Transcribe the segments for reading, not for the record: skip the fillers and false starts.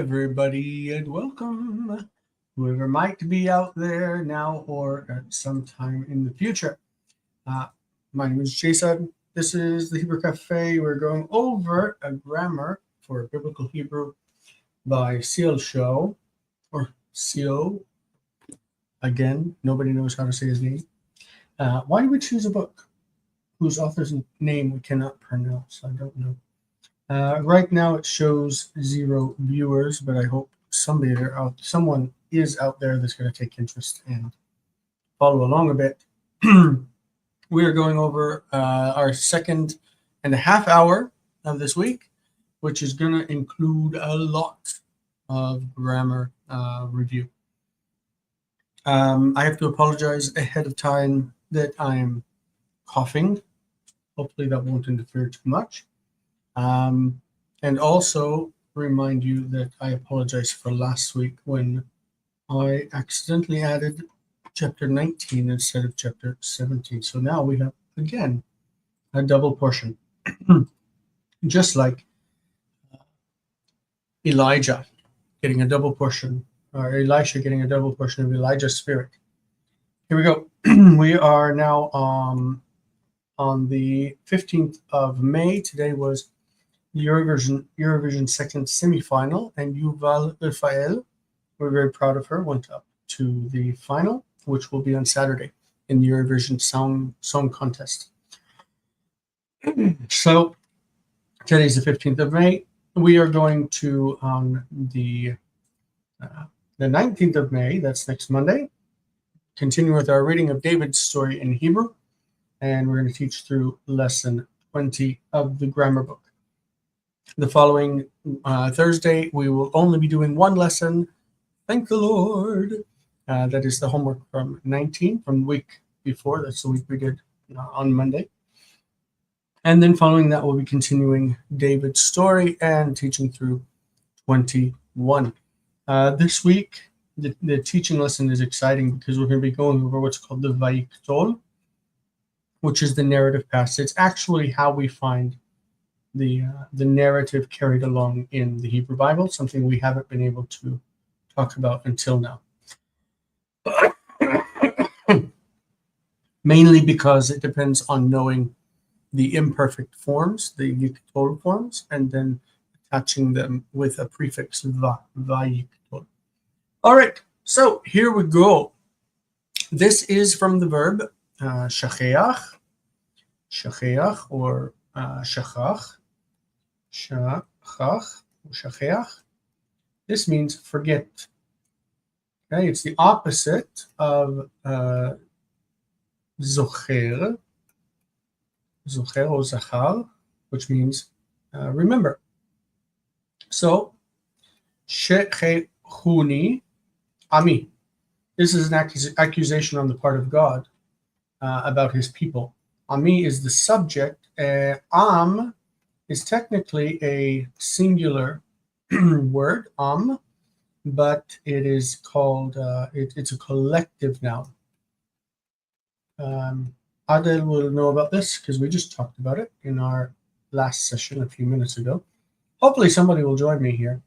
everybody, and welcome, whoever might be out there now or at some time in the future. Uh, my name is Jason. This is the Hebrew Cafe. We're going over a grammar for Biblical Hebrew by Seow, or Seow. Again, nobody knows how to say his name. Why do we choose a book whose author's name we cannot pronounce? I don't know. Right now it shows 0 viewers, but I hope someone is out there that's going to take interest and follow along a bit. We are going over our second and a half hour of this week, which is going to include a lot of grammar review. I have to apologize ahead of time that I'm coughing. Hopefully that won't interfere too much. And also remind you that I apologize for last week when I accidentally added chapter 19 instead of chapter 17. So now we have, again, a double portion, just like Elijah getting a double portion, or Elisha getting a double portion of Elijah's spirit. Here we go. We are now on the 15th of May. Today was Eurovision second semifinal, and Yuval Rafael, we're very proud of her, went up to the final, which will be on Saturday in the Eurovision song contest. So today's the 15th of May. We are going to, on the 19th of May, that's next Monday, continue with our reading of David's story in Hebrew, and we're going to teach through lesson 20 of the grammar book. The following Thursday, we will only be doing one lesson. Thank the Lord. That is the homework from 19, from the week before. That's the week we did on Monday. And then following that, we'll be continuing David's story and teaching through 21. This week, the teaching lesson is exciting because we're going to be going over what's called the Vayikol, which is the narrative passage. It's actually how we find the narrative carried along in the Hebrew Bible, something we haven't been able to talk about until now. Mainly because it depends on knowing the imperfect forms, the yikol forms, and then attaching them with a prefix vayikol. All right, so here we go. This is from the verb shacheach, or shachach. Shacheach. This means forget. Okay, it's the opposite of zocher or zachar, which means remember. So, shechechuni ami. This is an accusation on the part of God about his people. Ami is the subject. Am is technically a singular word, but it is called, it's a collective noun. Adel will know about this because we just talked about it in our last session a few minutes ago. Hopefully somebody will join me here,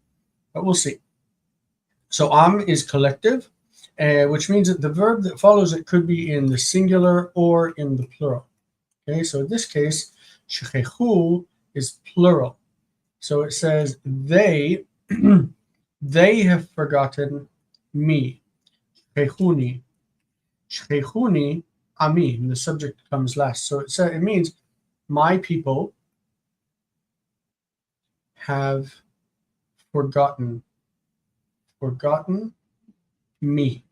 but we'll see. So is collective, which means that the verb that follows it could be in the singular or in the plural. Okay, so in this case, shechechu is plural. So it says they they have forgotten me. Shechechuni ami. And the subject comes last. So it means my people have forgotten me.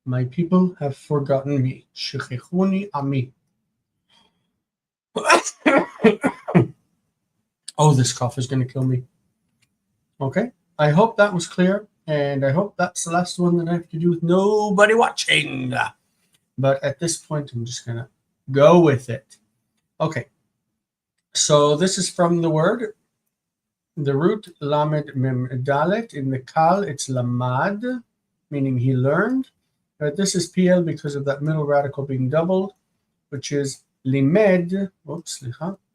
My people have forgotten me. Shechechuni ami. Oh, this cough is going to kill me. Okay, I hope that was clear, and I hope that's the last one that I have to do with nobody watching. But at this point, I'm just going to go with it. Okay, so this is from the word, the root lamed mem dalet. In the kal, it's lamad, meaning he learned. But this is PL because of that middle radical being doubled, which is limed.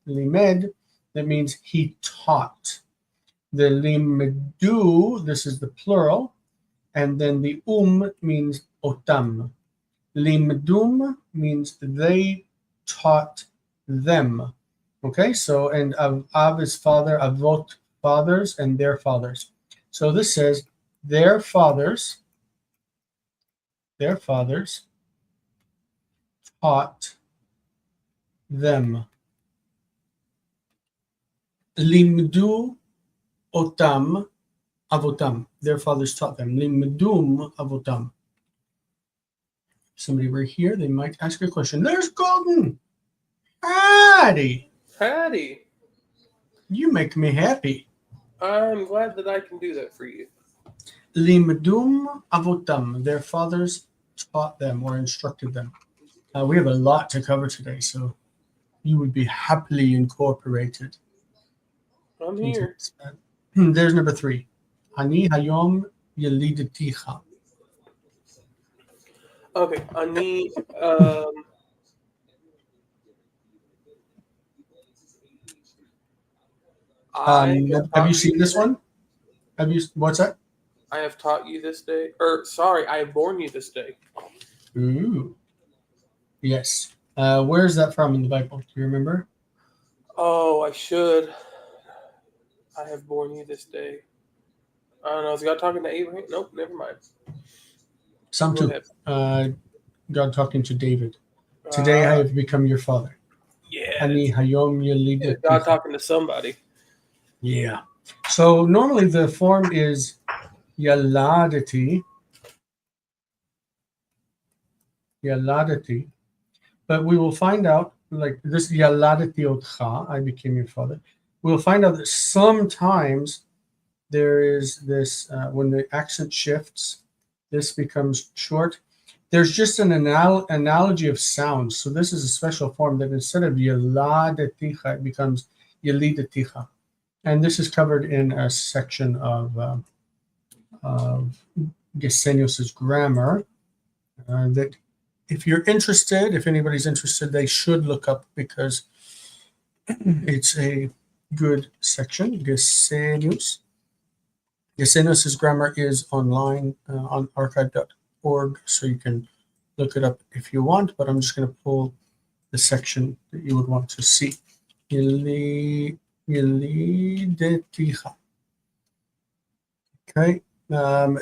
Limed. That means he taught. The limdu, this is the plural, and then the means otam. Limdum means they taught them. Okay, so and av is father, avot fathers, and their fathers. So this says their fathers taught them. Limdu otam avotam. Their fathers taught them. Limdum avotam. If somebody were here, they might ask a question. There's Golden. Hattie. Patty, You make me happy. I'm glad that I can do that for you. Limdum avotam. Their fathers taught them or instructed them. We have a lot to cover today, so you would be happily incorporated. I'm here. There's number 3. Ani hayom yelideticha. Okay, I need. Have you seen this one? What's that? I have taught you this day. Sorry, I have born you this day. Ooh. Yes. Where is that from in the Bible? Do you remember? Oh, I should. I have born you this day. I don't know. Is God talking to Abraham? Nope, never mind. Psalm 2. God talking to David. Today I have become your father. Yeah. Ani hayom yelideticha. God talking to somebody. Yeah. So normally the form is yaladati, but we will find out, like this yaladati otcha, I became your father. We'll find out that sometimes there is this, when the accent shifts, this becomes short. There's just an analogy of sounds. So this is a special form that instead of yaladaticha, it becomes yalidaticha. And this is covered in a section of Gesenius's grammar that if you're interested, if anybody's interested, they should look up because it's a good section. Gesenius's grammar is online on archive.org, so you can look it up if you want, but I'm just going to pull the section that you would want to see. Yelideticha. Okay,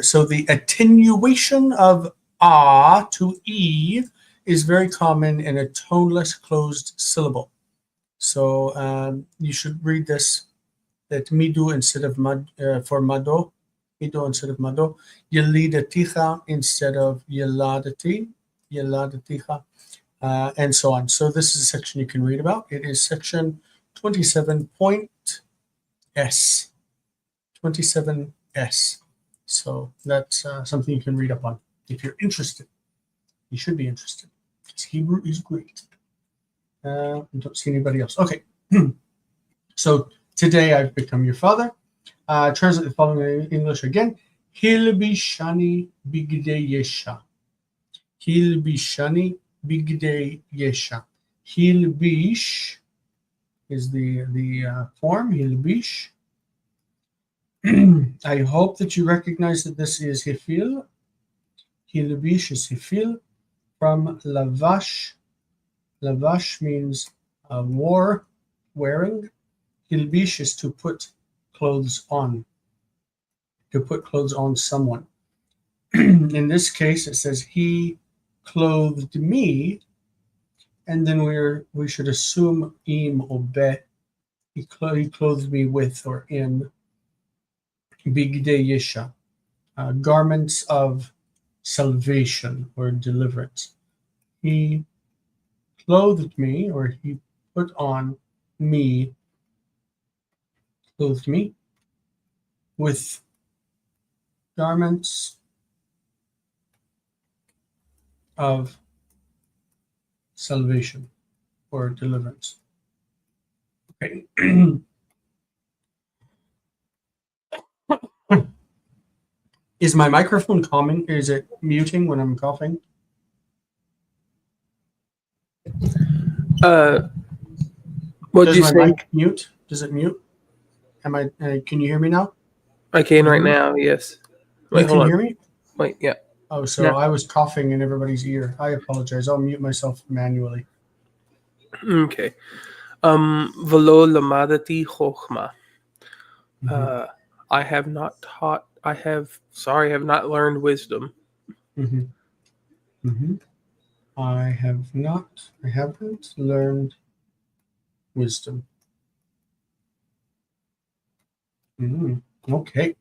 so the attenuation of a to e is very common in a toneless closed syllable. So you should read this, that midu instead of for mado, mido instead of mado, yelideticha instead of yeladati, yeladeticha, and so on. So this is a section you can read about. It is section 27.s. 27s. So that's something you can read up on if you're interested. You should be interested because Hebrew is great. I don't see anybody else. Okay. So today I've become your father. Translate the following in English again. Hilbishani bigdei yesha. Hilbishani bigdei yesha. Hilbish is the form, hilbish. I hope that you recognize that this is hifil. Hilbish is hifil from lavash. Lavash means wearing. Hilbish is to put clothes on. To put clothes on someone. In this case, it says he clothed me, and then we should assume im or be. He clothed me with or in bigdei yesha, garments of salvation or deliverance. He clothed me, or he put on me, clothed me with garments of salvation or deliverance. Okay. Is my microphone calming? Is it muting when I'm coughing? What did you say? Mic mute? Does it mute? Can you hear me now? I can right Mhm. now. Yes. You Wait, hold can on. hear me? Wait, yeah. Oh, so No. I was coughing in everybody's ear. I apologize. I'll mute myself manually. Okay. Velo lamadati chokhmah. Mhm. I have not taught. I have not learned wisdom. Mhm. Mhm. I haven't learned wisdom. Okay.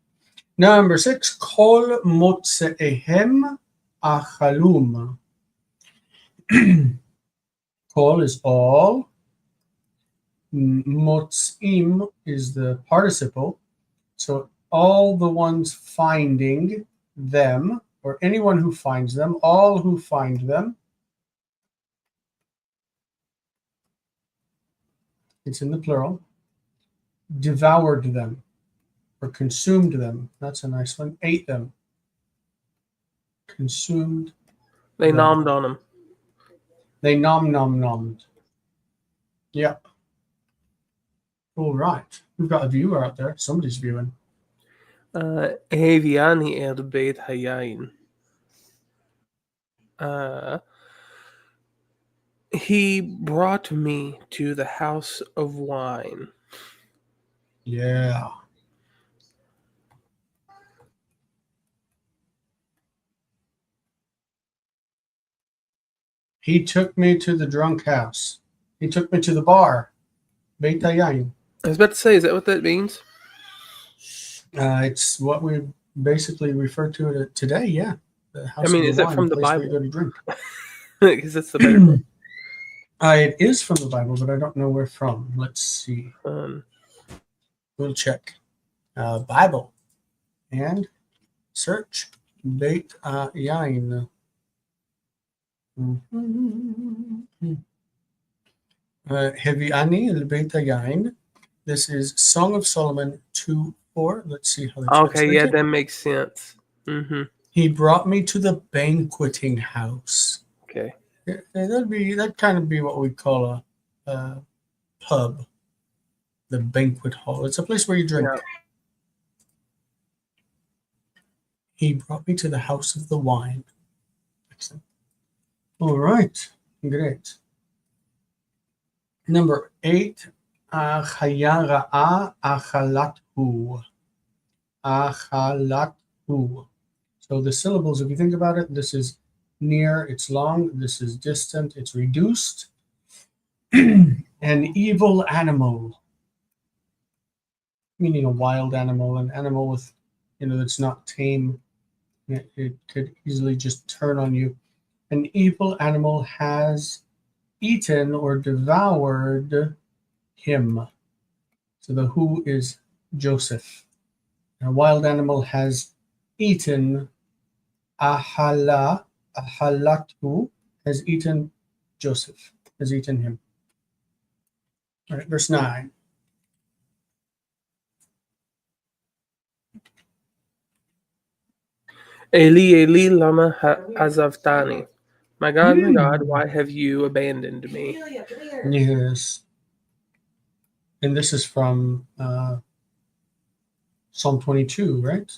Number 6, Kol motzeehem achalum. Kol is all. Motzim is the participle. So all the ones finding them, or anyone who finds them, all who find them. It's in the plural. Devoured them, or consumed them. That's a nice one. Ate them. Consumed They them. nommed on him. They nommed. Yep. All right. We've got a viewer out there. Somebody's viewing. Heviani el beit hayayin. He brought me to the house of wine. Yeah. He took me to the drunk house. He took me to the bar. Beit Hayayin. I was about to say, is that what that means? It's what we basically refer to it today. Yeah. The house I mean, of the is it wine, from the place where you Bible? go to drink. Because that's the better thing. It is from the Bible, but I don't know where from. Let's see. We'll check. Bible. And search. Beit Yain. Heviani el Beit Yain. This is Song of Solomon 2:4. Let's see how they Okay, translate yeah, it. that makes sense. Mm-hmm. He brought me to the banqueting house. Okay. That'd kind of be what we call a pub, the banquet hall. It's a place where you drink. Yeah. He brought me to the house of the wine. Excellent. All right, great. Number 8, Chaya ra'a achalathu. Achalathu. So the syllables, if you think about it, this is near, it's long, this is distant, it's reduced. An evil animal, meaning a wild animal, an animal with, that's not tame. It could easily just turn on you. An evil animal has eaten or devoured him. So the who is Joseph. A wild animal has eaten ahalatu, has eaten Joseph, has eaten him. All right, verse 9. Eli, Eli, lama azavtani. My God, why have you abandoned me? Yes. And this is from Psalm 22, right?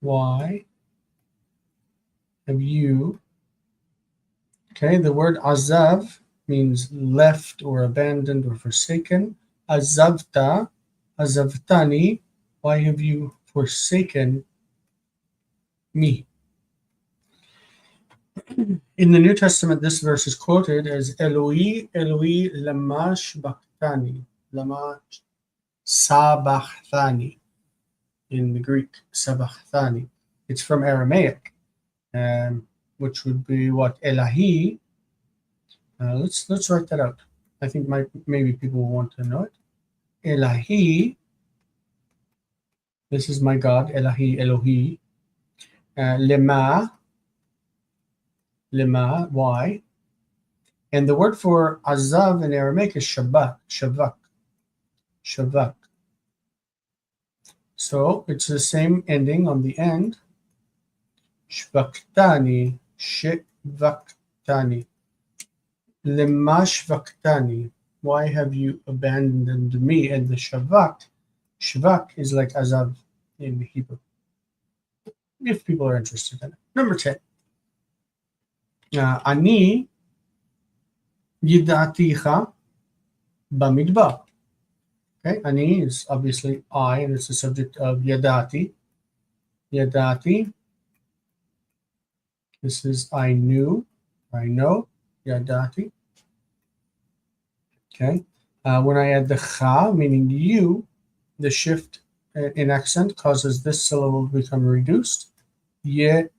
Why have you? Okay, the word azav means left or abandoned or forsaken. Azavta, azavtani, why have you forsaken me? In the New Testament, this verse is quoted as Eloi, Eloi, lama sabachthani, lama sabachthani. In the Greek, sabachthani. It's from Aramaic, which would be what Elahi. Let's write that out. I think maybe people will want to know it. Elahi. This is my God. Elahi, Elohi. Lema. Lema. Why? And the word for azav in Aramaic is shabak. Shavak. Shavak. So it's the same ending on the end. Shvaktani. Shivaktani. shvaktani. Lema shvaktani. Why have you abandoned me? And the shvak is like azav in Hebrew, if people are interested in it. Number 10. Ani yidaticha bamidbar. Okay, ani is obviously I, and it's the subject of yadati. Yadati. This is I knew, I know, yadati. Okay. When I add the cha, meaning you, the shift in accent causes this syllable to become reduced. Yedaticha.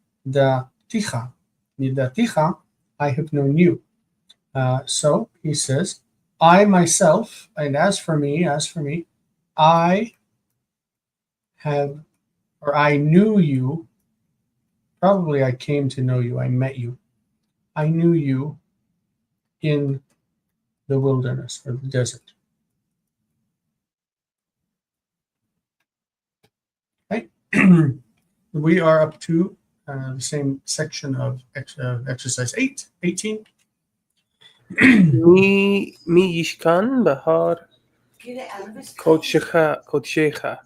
Yedaticha, I have known you. So he says, I myself, and as for me, I have, or I knew you. Probably I came to know you. I met you. I knew you in the wilderness or the desert. Okay. We are up to the same section of exercise 18. Mi yishkan bahar kodshecha.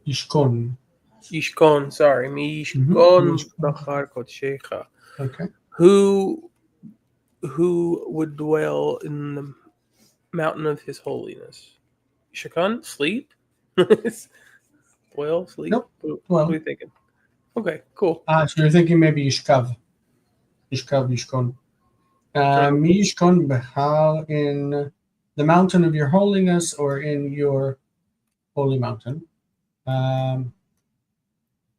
Yishkon. Yishkon, sorry. Mi yishkon bahar kodshecha. Okay. Who would dwell in the mountain of his holiness? Yishkan, sleep? Dwell, sleep? Nope. What are you thinking? Okay, cool. So you're thinking maybe Yishkav. Yishkon. Mi yishkon behar, in the mountain of your holiness, or in your holy mountain.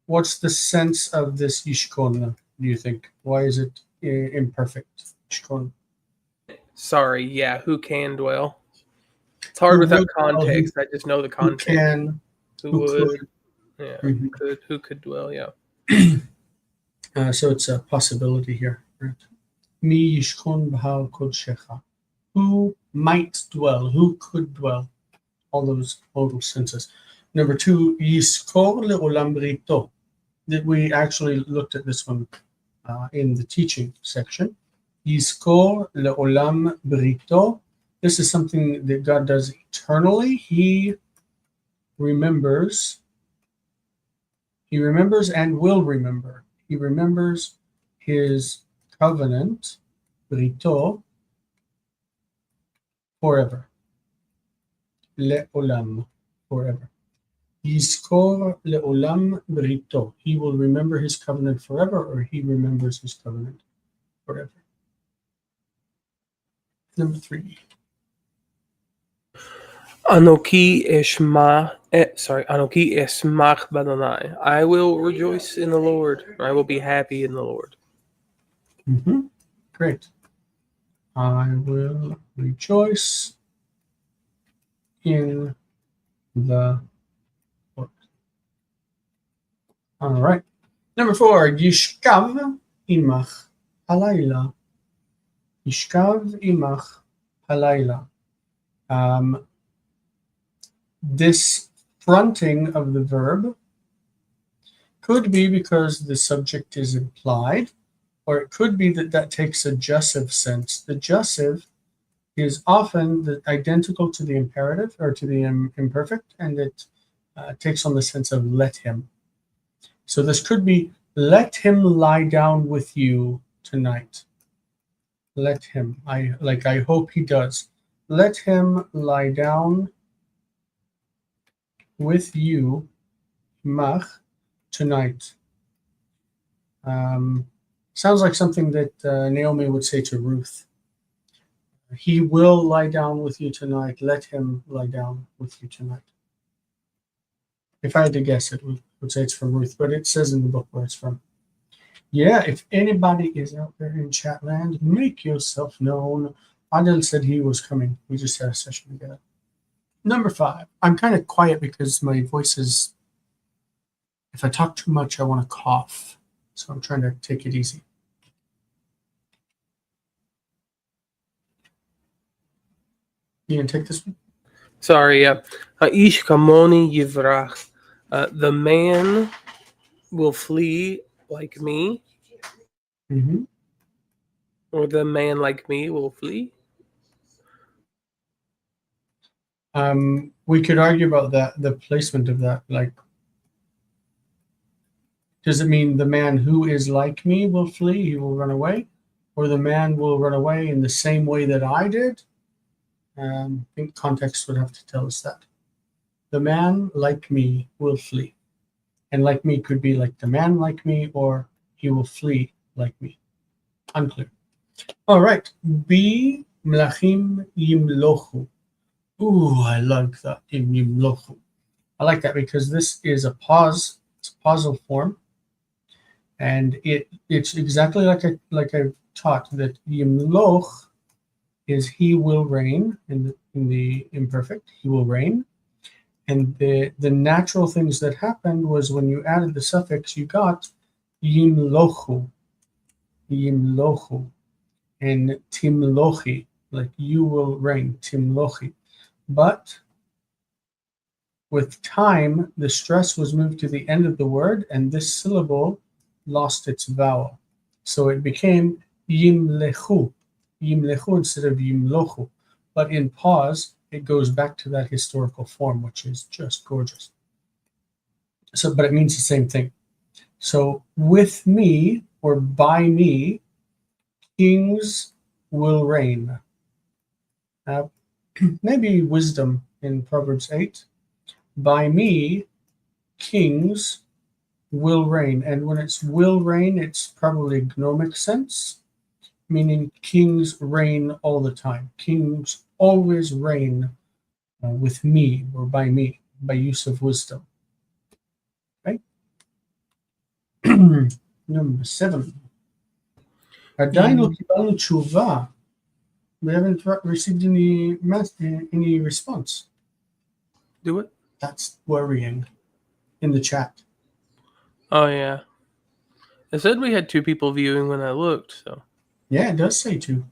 What's the sense of this yishkon, do you think? Why is it imperfect? Yishkon. Sorry, yeah, who can dwell? It's hard without context. I just know the context. Who can? Who would? Could. Yeah, Mm-hmm. who could dwell? Yeah. So it's a possibility here. Right? Mi yishkon bahar kodshecha. Who might dwell? Who could dwell? All those modal senses. Number 2, yiskor le'olam brito. We actually looked at this one in the teaching section. Yiskor le'olam brito. This is something that God does eternally. He remembers and will remember. He remembers his covenant, brito, forever. Le'olam, forever. Yizkor le'olam brito. He will remember his covenant forever, or he remembers his covenant forever. Number 3. Anoki esmach b'Adonai. I will rejoice in the Lord. I will be happy in the Lord. Mm-hmm. Great. I will rejoice in the Lord. All right. Number 4. Yishkav imach halayla. Yishkav imach halayla. This fronting of the verb could be because the subject is implied, or it could be that takes a jussive sense. The jussive is often identical to the imperative or to the imperfect, and it takes on the sense of let him. So this could be, let him lie down with you tonight. Let him. I hope he does. Let him lie down with you, mach, tonight. Sounds like something that Naomi would say to Ruth. He will lie down with you tonight. Let him lie down with you tonight. If I had to guess, it would say it's from Ruth, but it says in the book where it's from. Yeah, if anybody is out there in Chatland, make yourself known. Adel said he was coming. We just had a session together. Number 5. I'm kind of quiet because my voice is, if I talk too much, I want to cough. So I'm trying to take it easy. You gonna take this one? Sorry, yeah. Ha'ish kamoni yivrach. The man will flee like me. Mm-hmm. Or the man like me will flee. We could argue about that, the placement of that. Like, does it mean the man who is like me will flee, he will run away? Or the man will run away in the same way that I did? I think context would have to tell us that. The man like me will flee. And like me could be like the man like me, or he will flee like me. Unclear. All right. B. Mlachim yimlochu. Ooh, I like that. Yimlochu. I like that because this is a pause. It's a pausal form. And it's exactly like I've taught that yimloch is he will reign in the imperfect. He will reign. And the natural things that happened was when you added the suffix, you got yimlochu, and timlochi, like you will reign, timlochi. But with time, the stress was moved to the end of the word, and this syllable lost its vowel. So it became yimlechu instead of yimlochu. But in pause, it goes back to that historical form, which is just gorgeous. So, but it means the same thing. So with me or by me, kings will reign. Maybe wisdom in Proverbs 8. By me, kings will reign. And when it's will reign, it's probably a gnomic sense, meaning kings reign all the time. Kings always reign with me or by me, by use of wisdom. Okay? Number 7. עדיין לא קיבלנו תשובה. We haven't received any response. Do it? That's worrying in the chat. Oh, yeah. It said we had 2 people viewing when I looked, so. Yeah, it does say 2.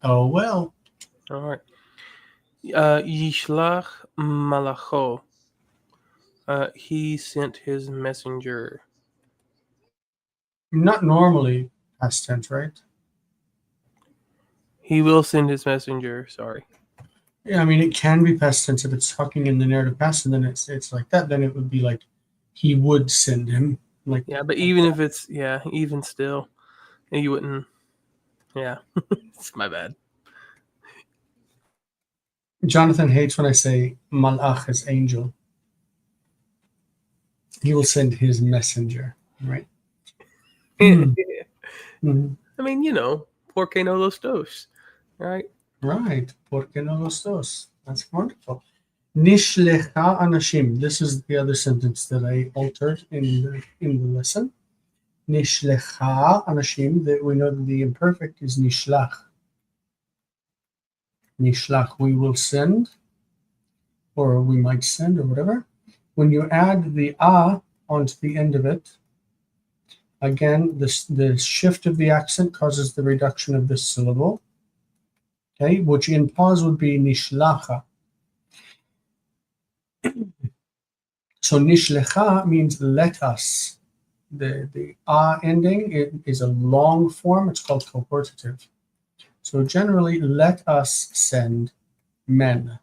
Oh, well. All right. Yishlach malacho. He sent his messenger. Not normally past tense, right? He will send his messenger. Sorry. Yeah, I mean, it can be past tense if it's talking in the narrative past, and then it's like that. Then it would be like he would send him. Like, Yeah, but even if it's, even still, you wouldn't. Yeah, it's my bad. Jonathan hates when I say malach is angel. He will send his messenger, right? Mm-hmm. I mean, porque no los dos, right? Right. Porque no los dos. That's wonderful. Nishlecha anashim. This is the other sentence that I altered in the lesson. Nishlecha anashim. That we know that the imperfect is nishlach. Nishlach, we will send, or we might send, or whatever. When you add the a onto the end of it, again, the shift of the accent causes the reduction of this syllable. Okay, which in pause would be nishlacha. So nishlecha means let us. The a ending is a long form. It's called cohortative. So generally, let us send men.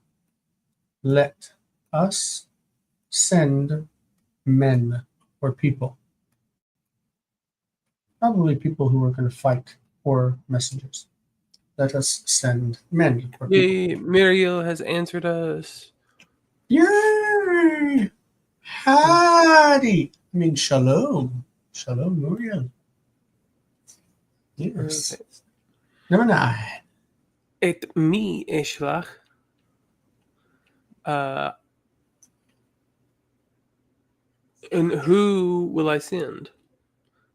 Let us send men or people. Probably people who are going to fight or messengers. Let us send men or people. Yay, Muriel has answered us. Yay! Howdy! I mean, shalom. Shalom, Muriel. Yes. Okay. Number 9. Et mi eshlach. And who will I send?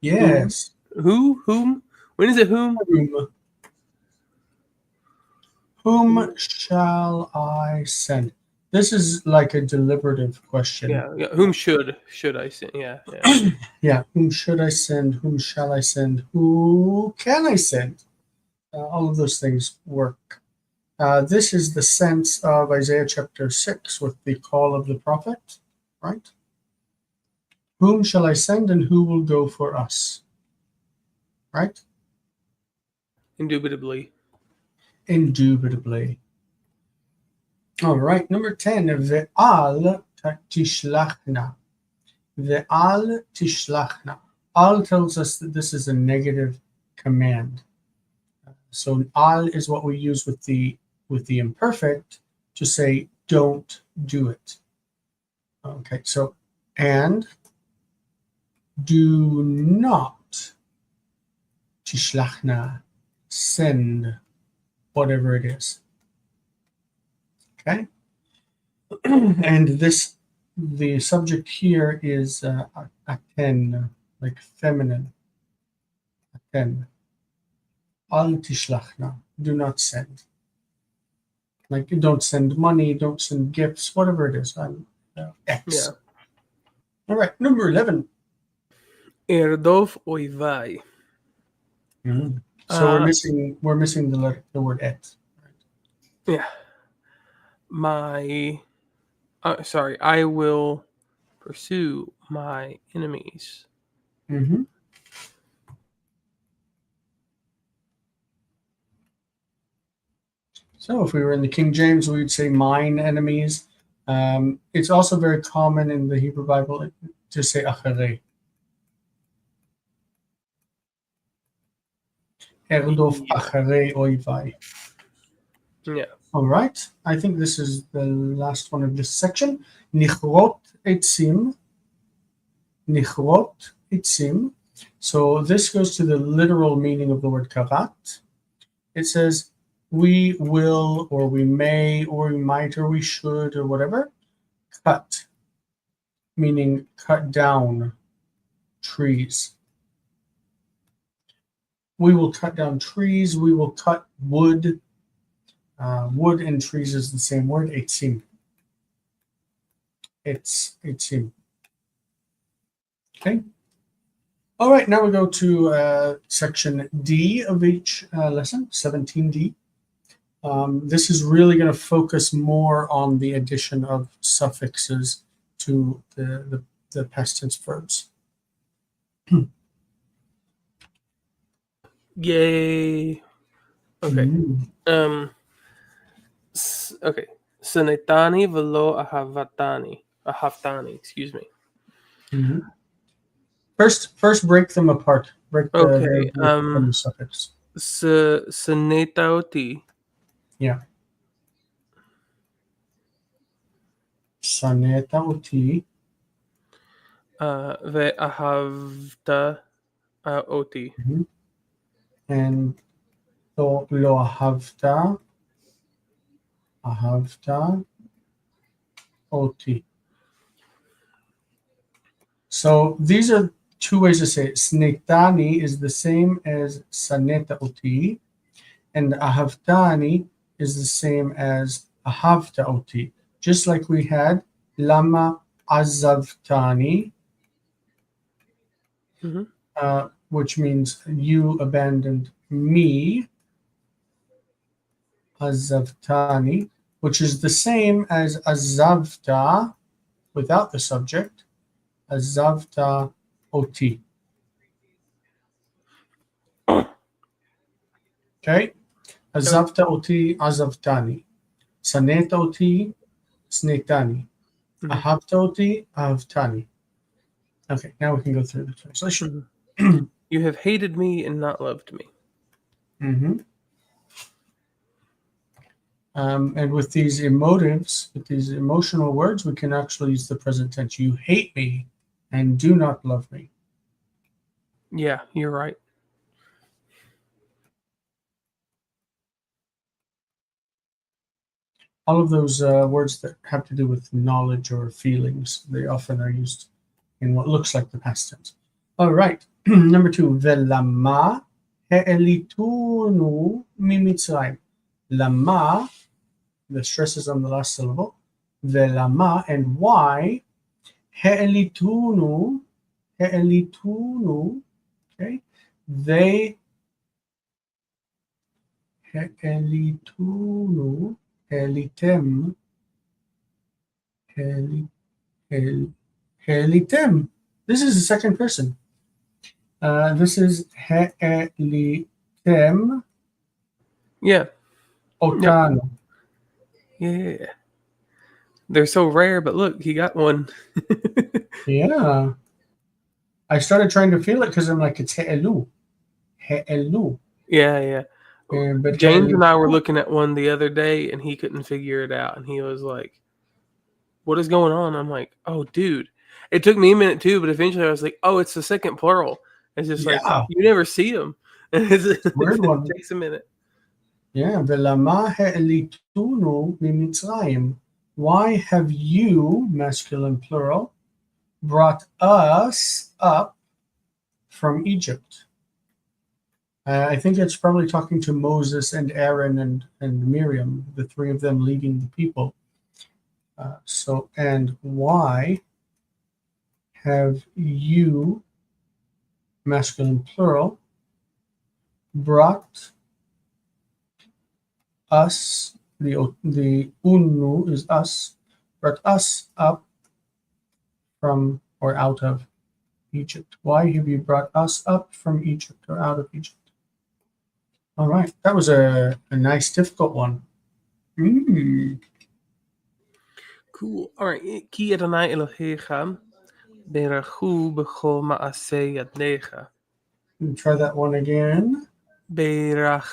Yes. Whom? When is it whom? Whom shall I send? This is like a deliberative question. Yeah. Whom should I send? Yeah. Yeah. Whom should I send? Whom shall I send? Who can I send? All of those things work. This is the sense of Isaiah chapter 6 with the call of the prophet, right? Whom shall I send and who will go for us? right? Indubitably. Indubitably. All right, number 10, ve'al tishlachna. Ve'al tishlachna. Al tells us that this is a negative command. So al is what we use with the imperfect to say don't do it. Okay, so and do not tishlachna, send whatever it is. Okay, and this, the subject here is aten, like feminine. Aten. Al tishlachna, do not send. Like don't send money, don't send gifts, whatever it is. X. Yeah. All right, number 11. Erdof oivai. So we're missing the word et. Yeah. I will pursue my enemies. Mm-hmm. So if we were in the King James, we'd say mine enemies. It's also very common in the Hebrew Bible to say acharei. Erdof acharei oivai. Yeah. All right. I think this is the last one of this section. Nichrot etzim. Nichrot etzim. So this goes to the literal meaning of the word karat. It says we will, or we may, or we might, or we should, or whatever, cut, meaning cut down trees. We will cut down trees. We will cut wood. Wood and trees is the same word, etzim. It's etzim. Okay. All right, now we go to section D of each lesson, 17D. This is really going to focus more on the addition of suffixes to the past tense verbs. Yay. Okay. Okay. Sanetani velo ahaftani. Excuse me. Mm-hmm. First break them apart. Break the from the suffix. Sanetaoti. Yeah. Sanetaoti. Ve'ahavta oti. Mm-hmm. And lo ahavta oti. So these are two ways to say it. Snetani is the same as saneta oti, and ahavtani is the same as ahavta oti. Just like we had lama azavtani, which means you abandoned me, azavtani, which is the same as azavta without the subject, azavta oti. Okay? Azavta oti, azavtani. Saneta oti, snetani. Ahavta oti, ahavtani. Okay, now we can go through the translation. You have hated me and not loved me. Mm-hmm. And with these emotives, with these emotional words, we can actually use the present tense. You hate me and do not love me. Yeah, you're right. All of those words that have to do with knowledge or feelings, they often are used in what looks like the past tense. All right. Number 2, velama he'elitunu mimitzrayim. Lama, the stress is on the last syllable. Velama, and why? He'elitunu, okay? They, he'elitunu, helitem, helitem. This is the second person. This is He'elitem Yeah. Otano. Yeah. They're so rare, but look, he got one. Yeah. I started trying to feel it because I'm like, it's He'elu. He'elu. Yeah. But James and I were He'elitu, looking at one the other day, and he couldn't figure it out. And he was like, "What is going on?" I'm like, "Oh, dude." It took me a minute too, but eventually I was like, "Oh, it's the second plural." It's just like yeah, you never see them. It weird one. takes a minute. Yeah, ולמה העליתונו ממצרים? Why have you, masculine plural, brought us up from Egypt? I think it's probably talking to Moses and Aaron and Miriam, the three of them leading the people. And why have you, masculine plural, brought us, the unu is us, brought us up from or out of Egypt? Why have you brought us up from Egypt or out of Egypt? All right, that was a nice, difficult one. Cool. All right. Ki Adonai Elohecha berachu b'chol ma'aseh yadnecha. Try that one again. Berachecha.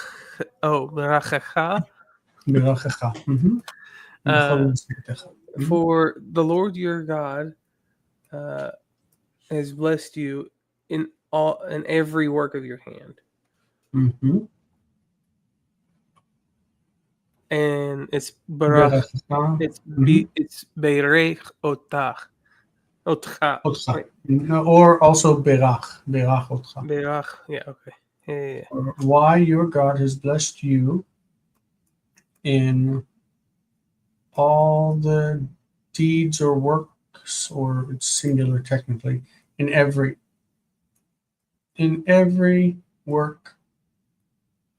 Mirachecha. For the Lord your God has blessed you in every work of your hand. Mm-hmm. And it's barach. It's beirech otach. Otcha. Otcha. Or also berach. Berach otcha. Berach. Yeah, okay. Yeah. Why your God has blessed you in all the deeds or works, or it's singular technically, in every work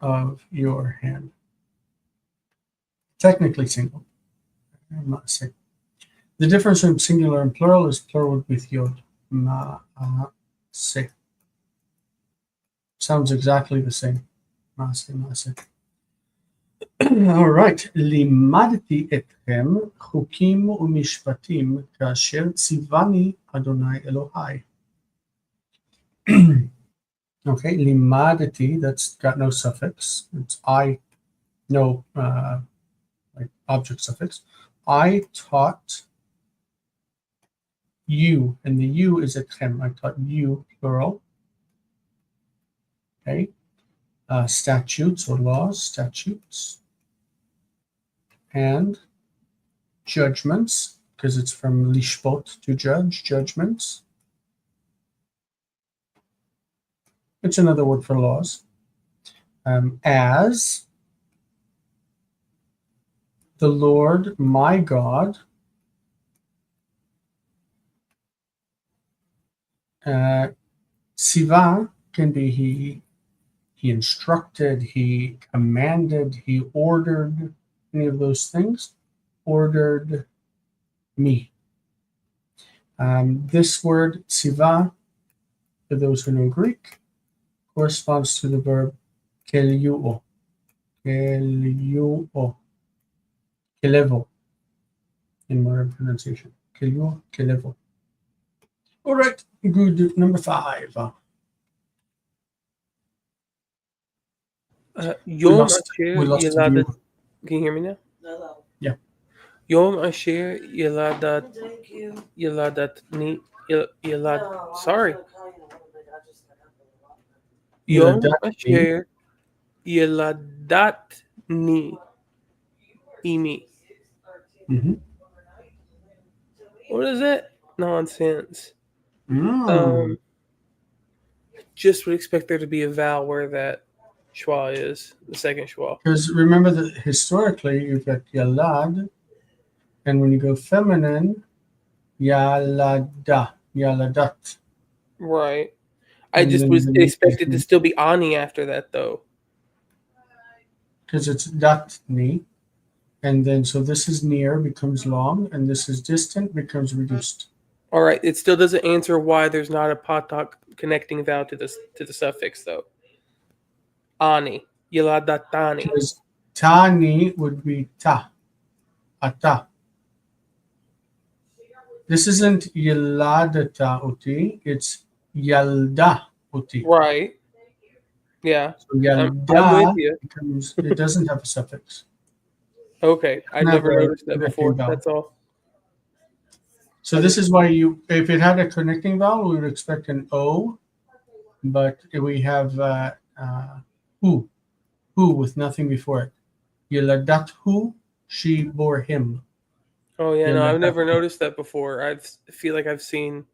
of your hand. Technically single. I'm not saying. The difference between singular and plural is plural with yod. Ma'ase. Sounds exactly the same. Ma'ase. All right. לימדתי אתכם חוקים ומשפטים כאשר ציווני אדוני אלוהי. Okay, לימדתי, that's got no suffix. It's no like object suffix. I taught you, and the you is etchem. I taught you, plural. Okay. Statutes or laws, statutes. And judgments, because it's from lishpot, to judge, judgments. It's another word for laws. As the Lord my God Siva can be he instructed, he commanded, he ordered, any of those things, ordered me. This word siva, for those who know Greek, corresponds to the verb keliuo. Keliuo. Kelevo in modern pronunciation. Keliuo, kelevo. All right, good. Number 5. Yom Asher Yeladat. Can you hear me now? Hello. Yeah. Yom Asher Yeladat. Thank you. Yeladatni. No, Sorry. I was gonna call you in a little bit. I just got up and walked. Yom Asher Yeladatni. Imi. Mm-hmm. What is that nonsense? Mm. Just would expect there to be a vowel where that schwa is, the second schwa. Because remember that historically you've got yalad, and when you go feminine, yalada, yaladat. Right. I And just then was the next expected to one- still be ani after that, though. Because it's datni, and then so this is near becomes long, and this is distant becomes reduced. All right. It still doesn't answer why there's not a patak connecting vowel to the suffix though. Ani, Yiladatani. Because tani would be ta, ata. This isn't yiladata uti, it's yalda uti. Right. Yeah. So I'm with yalda you. becomes, it doesn't have a suffix. Okay. I Doesn't have never a noticed that connecting before. vowel. That's all. So this is why if it had a connecting vowel, we would expect an O, but we have hu with nothing before it. Yiladathu, she bore him. Oh yeah, no, I've never Yiladathu. noticed that before. I feel like I've seen.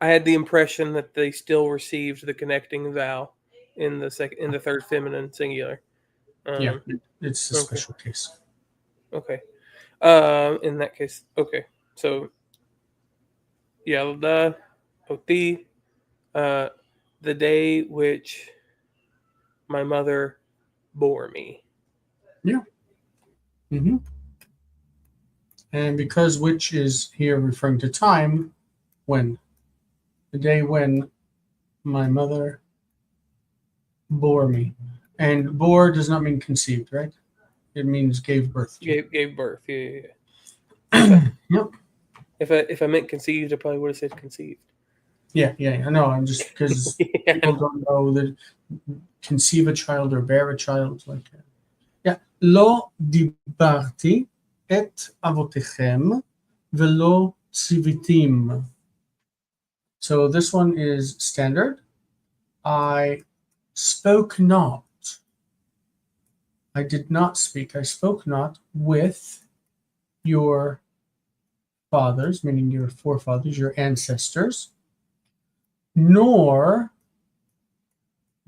I had the impression that they still received the connecting vowel in the third feminine singular. Yeah, it's a Okay. special case. Okay. In that case, okay. So, Yalda, Oti, the day which my mother bore me. Yeah. Mm-hmm. And because which is here referring to time, when the day when my mother bore me, and bore does not mean conceived, right? It means gave birth to. Gave birth. Yeah. Yep. If I meant conceived, I probably would have said conceived. Yeah. No, I'm just because Yeah, people don't know that conceive a child or bear a child like that. Yeah. Lo dibarti et avotechem velo ציוויתים. So this one is standard. I spoke not. I did not speak. I spoke not with your fathers, meaning your forefathers, your ancestors, nor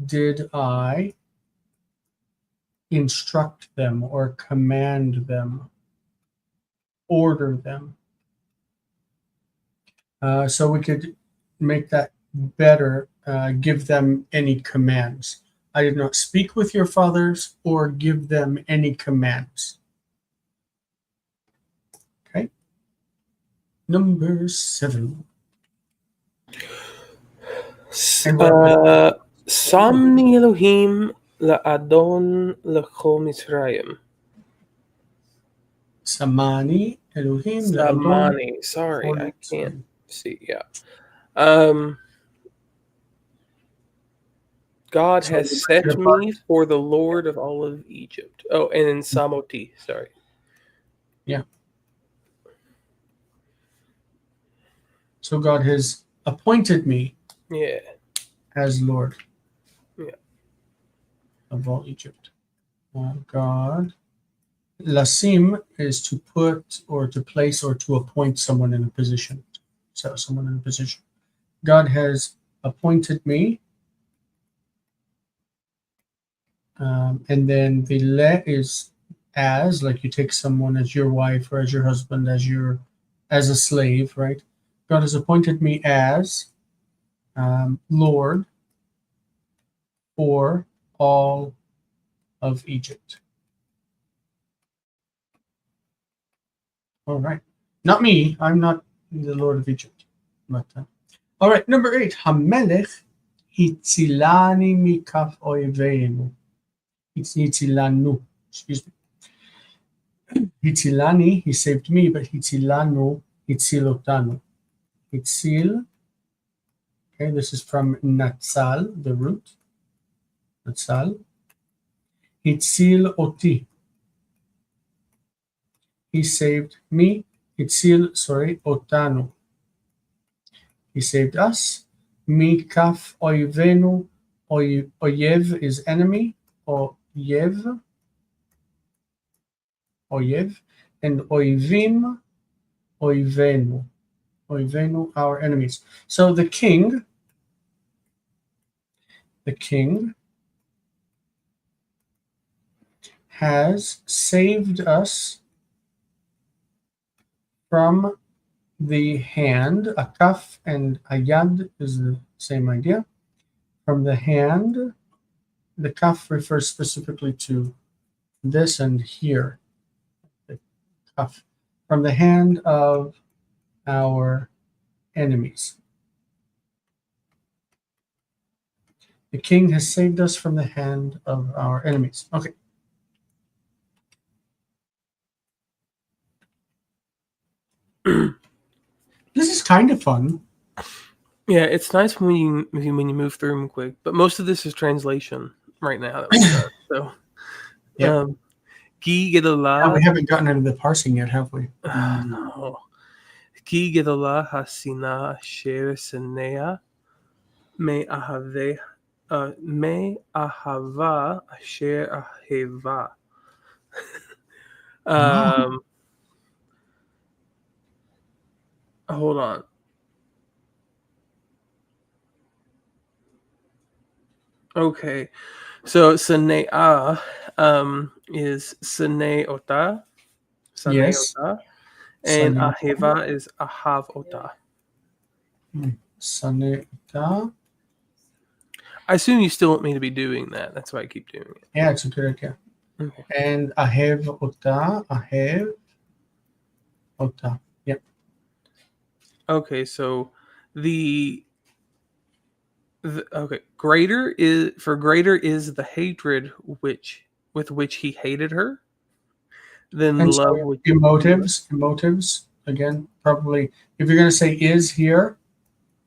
did I instruct them or command them, order them. So we could make that better, give them any commands. I did not speak with your fathers or give them any commands. Okay. Number 7. Samni Elohim la'adon l'chol Mitzrayim. Samani Elohim la'adon. Samani. Sorry, I can't see. Yeah. God has set me for the Lord of all of Egypt. Oh, and then Samoti. Sorry. Yeah. So God has appointed me. Yeah. As Lord. Yeah. Of all Egypt. God. Lasim is to put or to place or to appoint someone in a position. So someone in a position. God has appointed me. And then the le is as, like you take someone as your wife or as your husband, as a slave, right? God has appointed me as Lord for all of Egypt. All right. Not me. I'm not the Lord of Egypt. But, all right. Number 8. Hamelech hitzilani mikaf oivenu. Hitzilanu. Excuse me. Hitzilani, he saved me, but hitzilanu, hitzilotanu. Hitzil. Okay, this is from natsal, the root. Natsal. Hitzil oti. He saved me. Otanu. He saved us. Mi kaf oivenu. Oyev is enemy. Oyev. And oivim, oivenu. Oivenu, our enemies. So the king has saved us from the hand. A kaf and a yad is the same idea. From the hand, the kaf refers specifically to this and here. The kaf. From the hand of our enemies. The king has saved us from the hand of our enemies. Okay. This is kind of fun. Yeah, it's nice when you move through them quick, but most of this is translation right now that we've done. So, Yeah. Ki gedala. Oh, we haven't gotten into the parsing yet, have we? No. Ki gedala hasina asher senea me ahave me ahava asher aheva. Hold on. Okay, so Sanea is Saneota, Yes. Saneota, and Aheva is Ahavota. Saneota. I assume you still want me to be doing that. That's why I keep doing it. Yeah, it's a good idea. Okay. And ahev ota, ahev ota. Yep. Okay, so the okay, greater is the hatred with which he hated her, than And love so which emotives, again, probably, if you're going to say is here,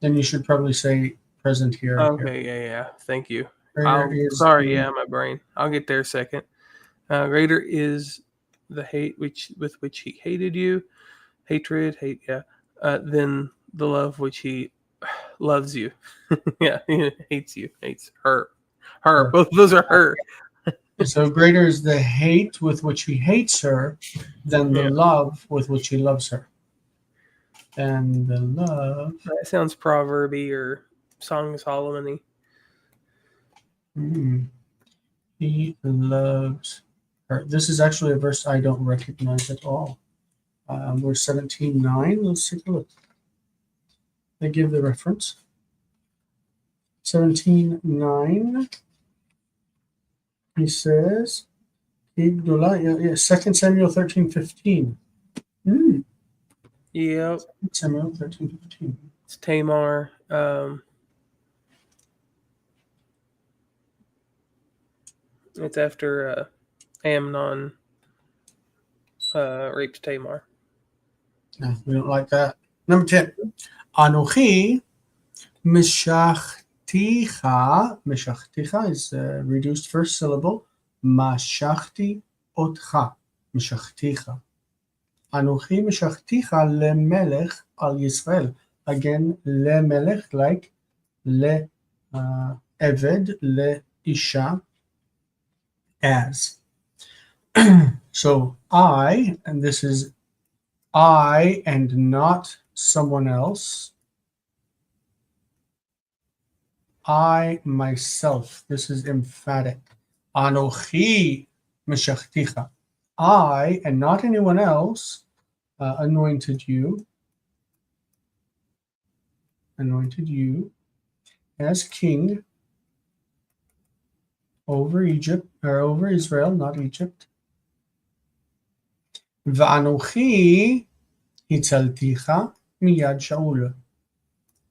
then you should probably say present here. Okay, yeah. Thank you. Greater Yeah, my brain. I'll get there a second. Greater is the hate with which he hated you, hatred, hate, yeah. Than the love which he loves you. Yeah, he hates you, hates her. Both of those are her. So greater is the hate with which he hates her than the Yeah. love with which he loves her. And the love. That sounds proverby or Song of Solomon-y. He loves her. This is actually a verse I don't recognize at all. Verse 17:9. Let's take a look. They give the reference. 17:9. He says, yeah, 2 Samuel 13:15. Yep. Samuel 13:15. It's Tamar. It's after Amnon raped Tamar. No, we don't like that. Number 10. Anochi mishachticha. Mishachticha is reduced first syllable. Mashachti otcha. Mishachticha. Anochi mishachticha lemelech al Yisrael. Again, lemelech, like le eved, le isha, as. So I, and this is I and not someone else. I myself. This is emphatic. Anochi meshachticha. I and not anyone else anointed you as king over Egypt, or over Israel, not Egypt. Va'anochi hitzalticha miyad Shaul.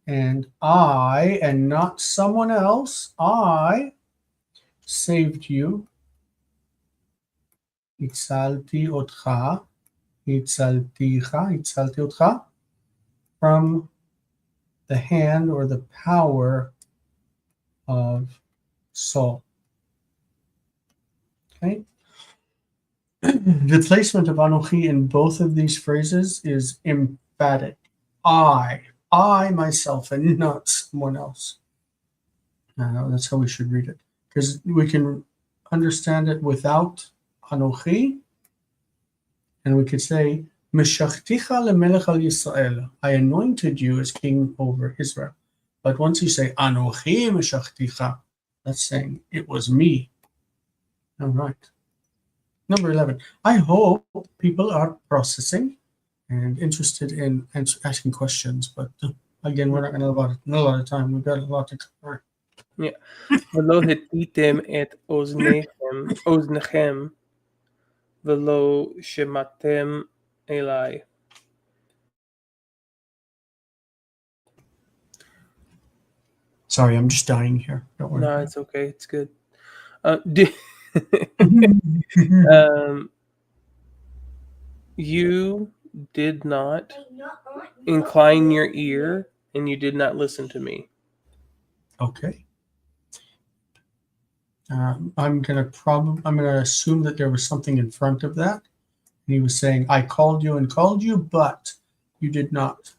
And I, and not someone else, I saved you. Hitzalti otcha, hitzalti otcha, from the hand or the power of Saul. Okay. The placement of Anochi in both of these phrases is emphatic. I myself, and not someone else. That's how we should read it, because we can understand it without Anochi, and we could say, Meshachticha lemelech al Yisrael. I anointed you as king over Israel. But once you say Anochi meshachticha, that's saying it was me. All right. Number 11. I hope people are processing and interested in asking questions, but again, we're not going to have a lot of time. We've got a lot to cover. Yeah. Velo hetitem et oznechem velo shematem elai. Sorry, I'm just dying here. Don't worry. No, about it's okay. It's good. Do, it. you did not incline your ear, and you did not listen to me. Okay. I'm gonna assume that there was something in front of that. And he was saying, "I called you and called you, but you did not."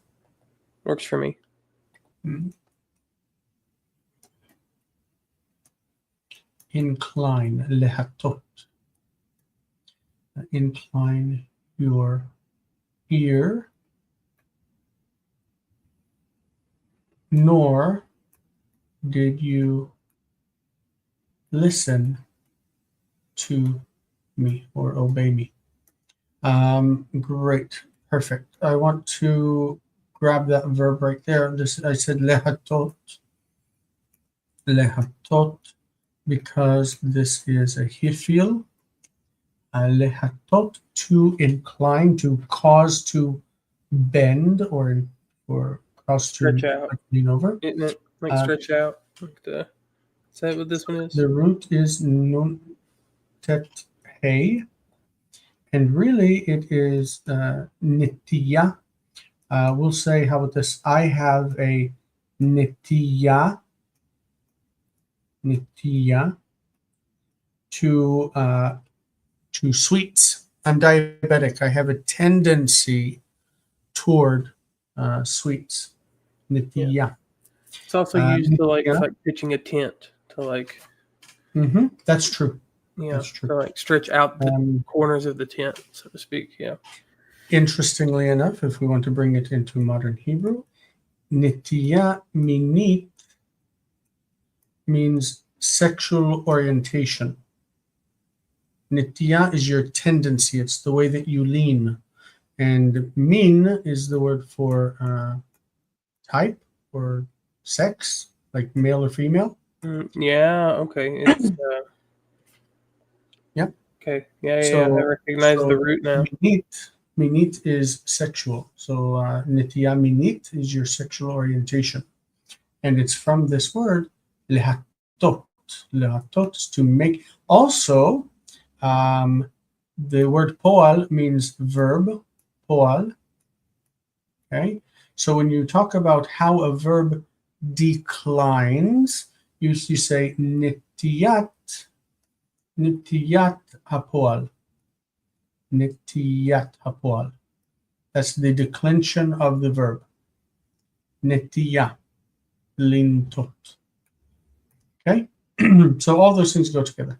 Works for me. Incline lehatot. Incline your ear, nor did you listen to me or obey me. Great, perfect. I want to grab that verb right there. I said lehatot, because this is a hifil. Lehatot, to incline, to cause to bend, or cause to Stretch out. lean over. Isn't it? Like stretch out. Like the, is that what this one is? The root is nun tet hey, and really it is nitiya. We'll say, how about this? I have a nitiya to sweets. I'm diabetic. I have a tendency toward sweets. Nitiya. It's also used to like, yeah. it's like pitching a tent to like, That's true. yeah, That's true. to like stretch out the corners of the tent, so to speak. Yeah. Interestingly enough, if we want to bring it into modern Hebrew, nitiya minit means sexual orientation. Nitiya is your tendency. It's the way that you lean. And min is the word for type or sex, like male or female. Yeah. Okay. It's Yep. okay. Yeah. So- I recognize so the root now. Minit is sexual. So nitiya minit is your sexual orientation. And it's from this word, lehatot. Lehatot is to make. Also, the word poal means verb, poal. Okay? So when you talk about how a verb declines, you say nitiyat hapoal. Nitiyat hapoal. That's the declension of the verb. Nitiya, lintot. Okay? So all those things go together.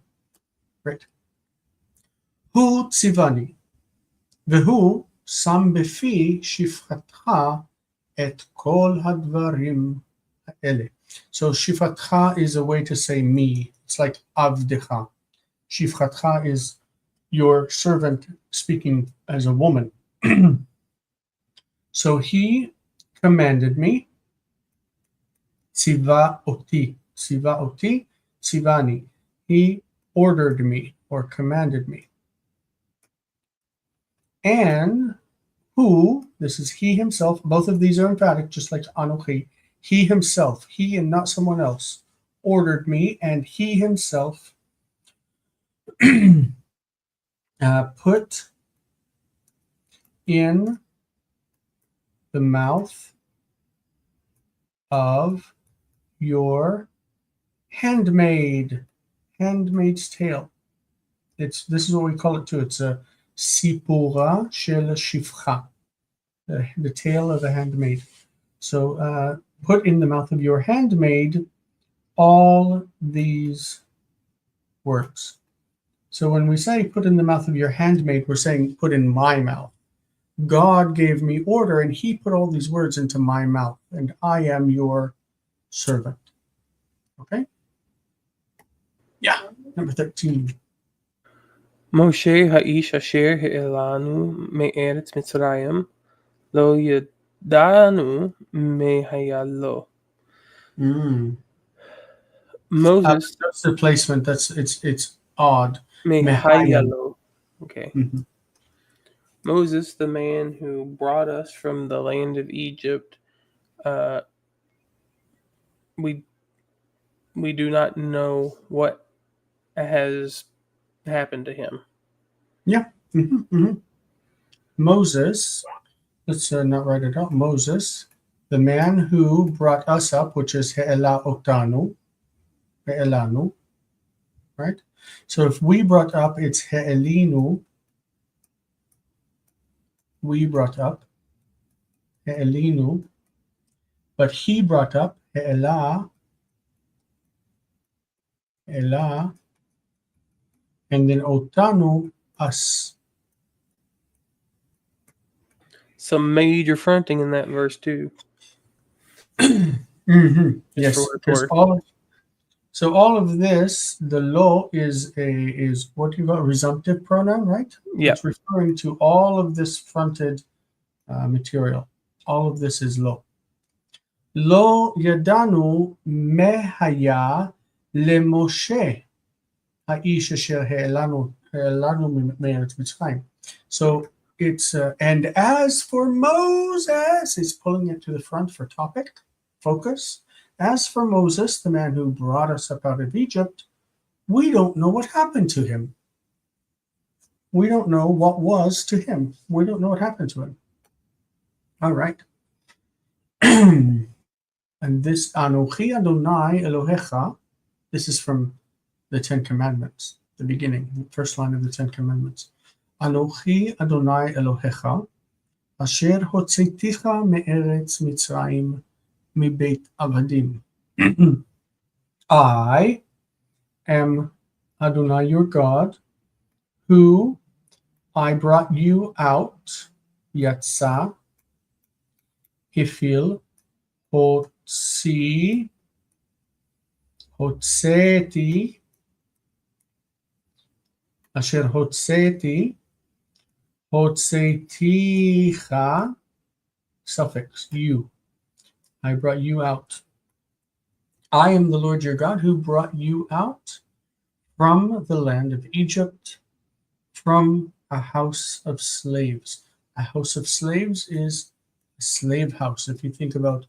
Great. Hu tzivani. Vehu שם בפי שפחתך את כל הדברים האלה. So שפחתך is a way to say me. It's like avdecha. שפחתך is your servant speaking as a woman. So he commanded me. Tziva oti. Tziva oti. Tzivani. He ordered me or commanded me. And who, this is he himself, both of these are emphatic, just like Anochi. He himself, he and not someone else, ordered me, and he himself put in the mouth of your handmaid's tale. This is what we call it too. It's a sipura shel shifcha, the tale of a handmaid. So put in the mouth of your handmaid all these words. So when we say put in the mouth of your handmaid, we're saying put in my mouth. God gave me order, and he put all these words into my mouth, and I am your servant. Okay? Yeah, number 13. Moshe ha'ish asher ha'elanu me'eretz Mitzrayim lo yadanu mehayalo. Moses That's the placement. It's odd. mehayalo. Okay. Mhm. Moses, the man who brought us from the land of Egypt, we we do not know what has happened to him. Mhm, mhm. Moses, let's not write it out. Moses, the man who brought us up, which is He'ela Otanu, He'elanu, right? So if we brought up, it's He'elinu, we brought up, He'elinu, but he brought up, He'ela, He'ela, and then Otanu, us. Some major fronting in that verse too. Mm-hmm. Yes, for what it's because worth. all of this, the lo is what do you call a resumptive pronoun, right? Yeah. It's referring to all of this fronted material. All of this is lo. Lo yadanu mehaya lemoshe ha'ish asher ha'elanu me'eretz Mitzrayim. So it's and as for Moses, it's pulling it to the front for topic, focus. As for Moses, the man who brought us up out of Egypt, we don't know what happened to him. We don't know what was to him. We don't know what happened to him. All right. And this Anochi Adonai Elohecha, this is from the Ten Commandments, the beginning, the first line of the Ten Commandments. Anochi Adonai Elohecha, asher hotzeticha me'eretz Mitzrayim mibeit avadim. I am Adonai your God, who I brought you out, Yatsa, Hifil, Hotzi, Hotzeti, Asher Hotzeti, Hotzeticha, suffix, you. I brought you out. I am the Lord your God who brought you out from the land of Egypt, from a house of slaves. A house of slaves is a slave house. If you think about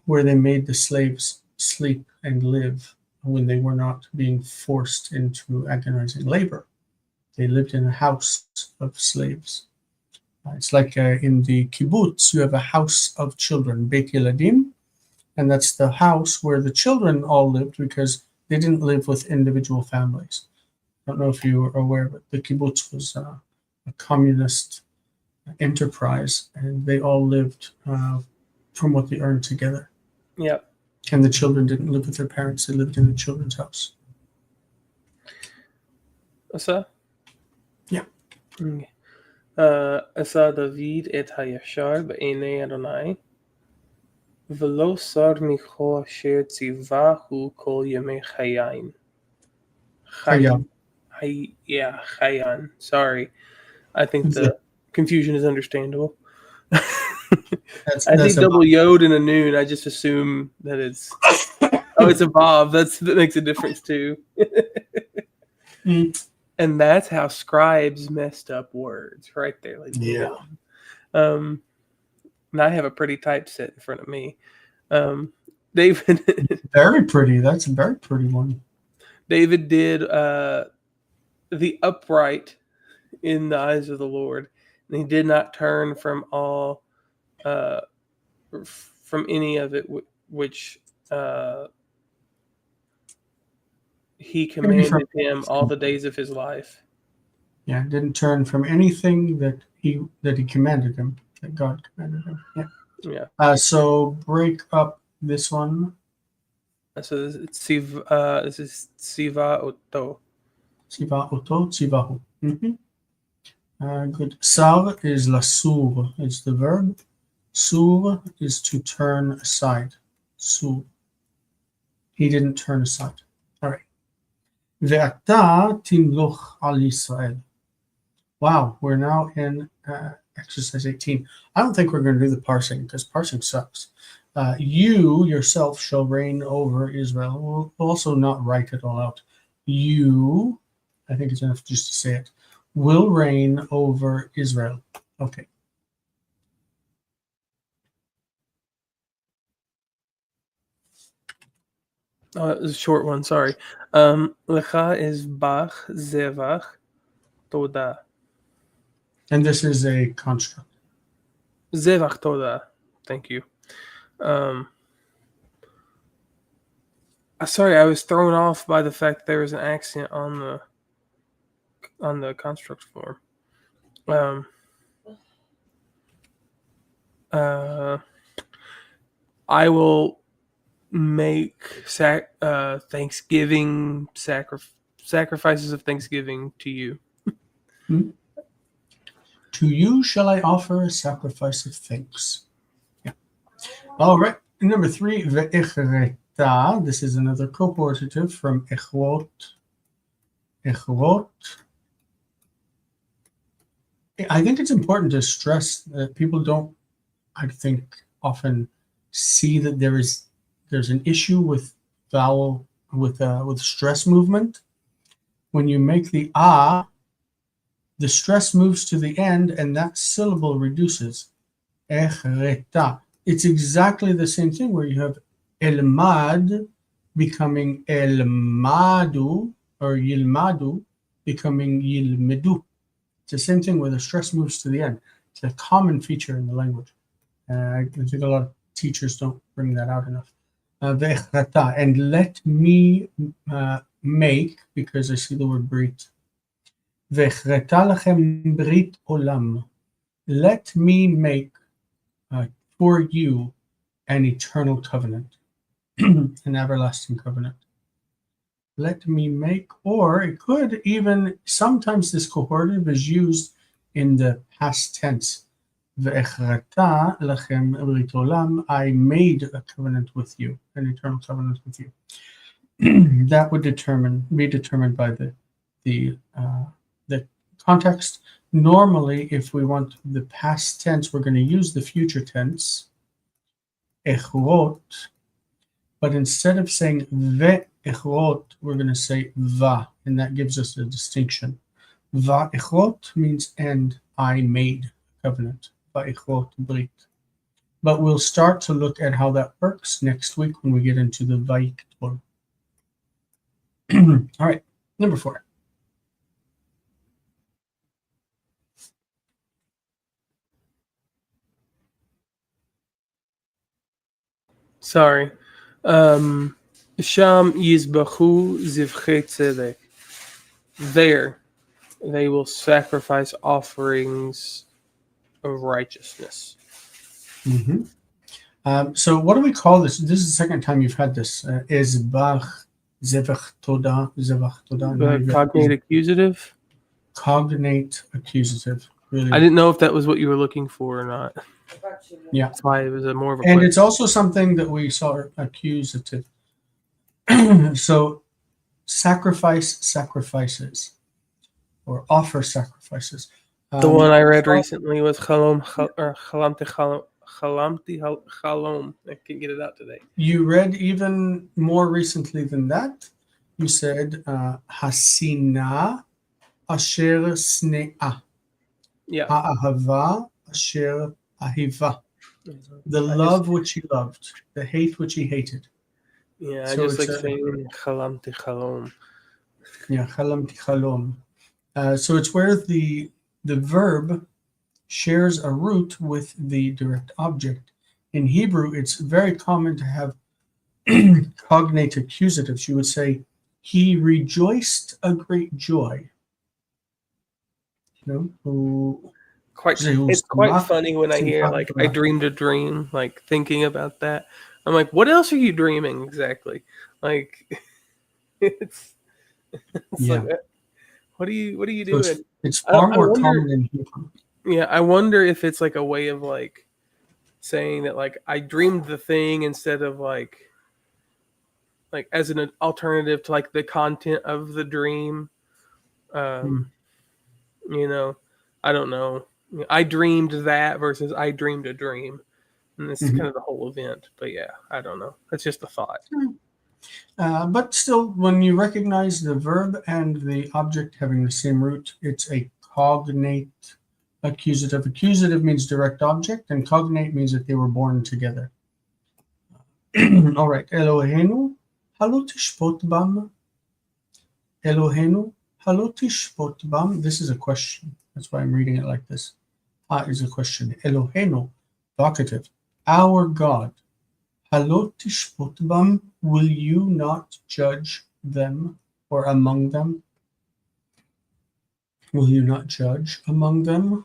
where they made the slaves sleep and live when they were not being forced into agonizing labor, they lived in a house of slaves. It's like in the kibbutz, you have a house of children, Beit Yeladim, and that's the house where the children all lived because they didn't live with individual families. I don't know if you are aware, but the kibbutz was a communist enterprise, and they all lived from what they earned together. Yeah. And the children didn't live with their parents; they lived in the children's house. Asa? Yeah. Okay. עשה דוד את הישר בעיני אדוני, ולא סר מכל אשר ציווהו כל ימי חיים. Chayam. Yeah, Chayan. Sorry. I think the confusion is understandable. I see double yod and a noon. I just assume that it's it's a vav. That makes a difference too. And that's how scribes messed up words right there. Like, yeah. And I have a pretty typeset in front of me. David. Very pretty. That's a very pretty one. David did the upright in the eyes of the Lord, and he did not turn from all from any of it which he commanded him all the days of his life. Yeah, didn't turn from anything that he commanded him, that God commanded him. Yeah. Yeah. So break up this one. So this is Siva Oto. Siva Oto, Sivahu. Mm-hmm. Good. Sar is lasur, is the verb. Sur is to turn aside. Sur. He didn't turn aside. All right. Ve'ata timloch al Yisrael. Wow, we're now in exercise 18. I don't think we're going to do the parsing because parsing sucks. You yourself shall reign over Israel. We'll also not write it all out. You, I think it's enough just to say it, will reign over Israel. Okay. Oh, it was a short one. Sorry. Lecha is bach zevach toda. And this is a construct. Zevach toda. Thank you. Sorry, I was thrown off by the fact there was an accent on the construct form. I will make Thanksgiving sacrifices of Thanksgiving to you. To you shall I offer a sacrifice of thanks. Yeah. All right. Number 3, ve'echreta. This is another coportative from echrot. Echrot. I think it's important to stress that people don't, I think, often see that there's an issue with vowel with stress movement. When you make the a, the stress moves to the end, and that syllable reduces. Echreta. It's exactly the same thing where you have elmad becoming elmadu, or yilmadu becoming yilmedu. It's the same thing where the stress moves to the end. It's a common feature in the language. I think a lot of teachers don't bring that out enough. Ve'echreta, and let me make, because I see the word brit. Ve'echreta lachem brit olam. Let me make for you an eternal covenant, an everlasting covenant. Let me make, or it could even, sometimes this cohortative is used in the past tense. Ve'echreta lachem brit olam, I made a covenant with you, an eternal covenant with you. That would be determined by the context. Normally, if we want the past tense, we're going to use the future tense, echrot, but instead of saying ve'echrot, we're going to say va, and that gives us a distinction. Va'echrot means and I made a covenant, va'echrot brit. But we'll start to look at how that works next week when we get into the va'iktor. All right, number 4. Sorry. Sham yizbachu zivchei tzedek. There, they will sacrifice offerings of righteousness. So what do we call this? This is the second time you've had this. Ezbach, zevach toda, Cognate accusative? Cognate accusative. Really. I didn't know if that was what you were looking for or not. Yeah. That's why it was more of a And question. it's also something that we saw accusative. So sacrifice sacrifices, or offer sacrifices. The one I read recently was chalamti chalom. I can't get it out today. You read even more recently than that. You said hasina asher sne'ah. Yeah. Ha'ahava asher ahiva. The love which he loved, the hate which he hated. Yeah, I So just like it's saying chalamti chalom. Yeah, chalamti chalom. So it's where the verb shares a root with the direct object. In Hebrew, it's very common to have cognate accusatives. You would say, he rejoiced a great joy. It's quite funny when I hear like I dreamed a dream, like thinking about that. I'm like, what else are you dreaming exactly? Like it's like, what are you doing? So it's far more common in Hebrew. Yeah, I wonder if it's like a way of like saying that like I dreamed the thing instead of like as an alternative to like the content of the dream. You know, I don't know. I dreamed that versus I dreamed a dream. And this is kind of the whole event. But yeah, I don't know. That's just a thought. But still, when you recognize the verb and the object having the same root, it's a cognate accusative. Accusative means direct object, and cognate means that they were born together. All right. Eloheinu הלא תשפוט בם. Eloheinu, הלא תשפוט bam. This is a question. That's why I'm reading it like this. Is a question. Eloheinu, vocative. Our God. הלא תשפוט bam. Will you not judge them or among them? Will you not judge among them?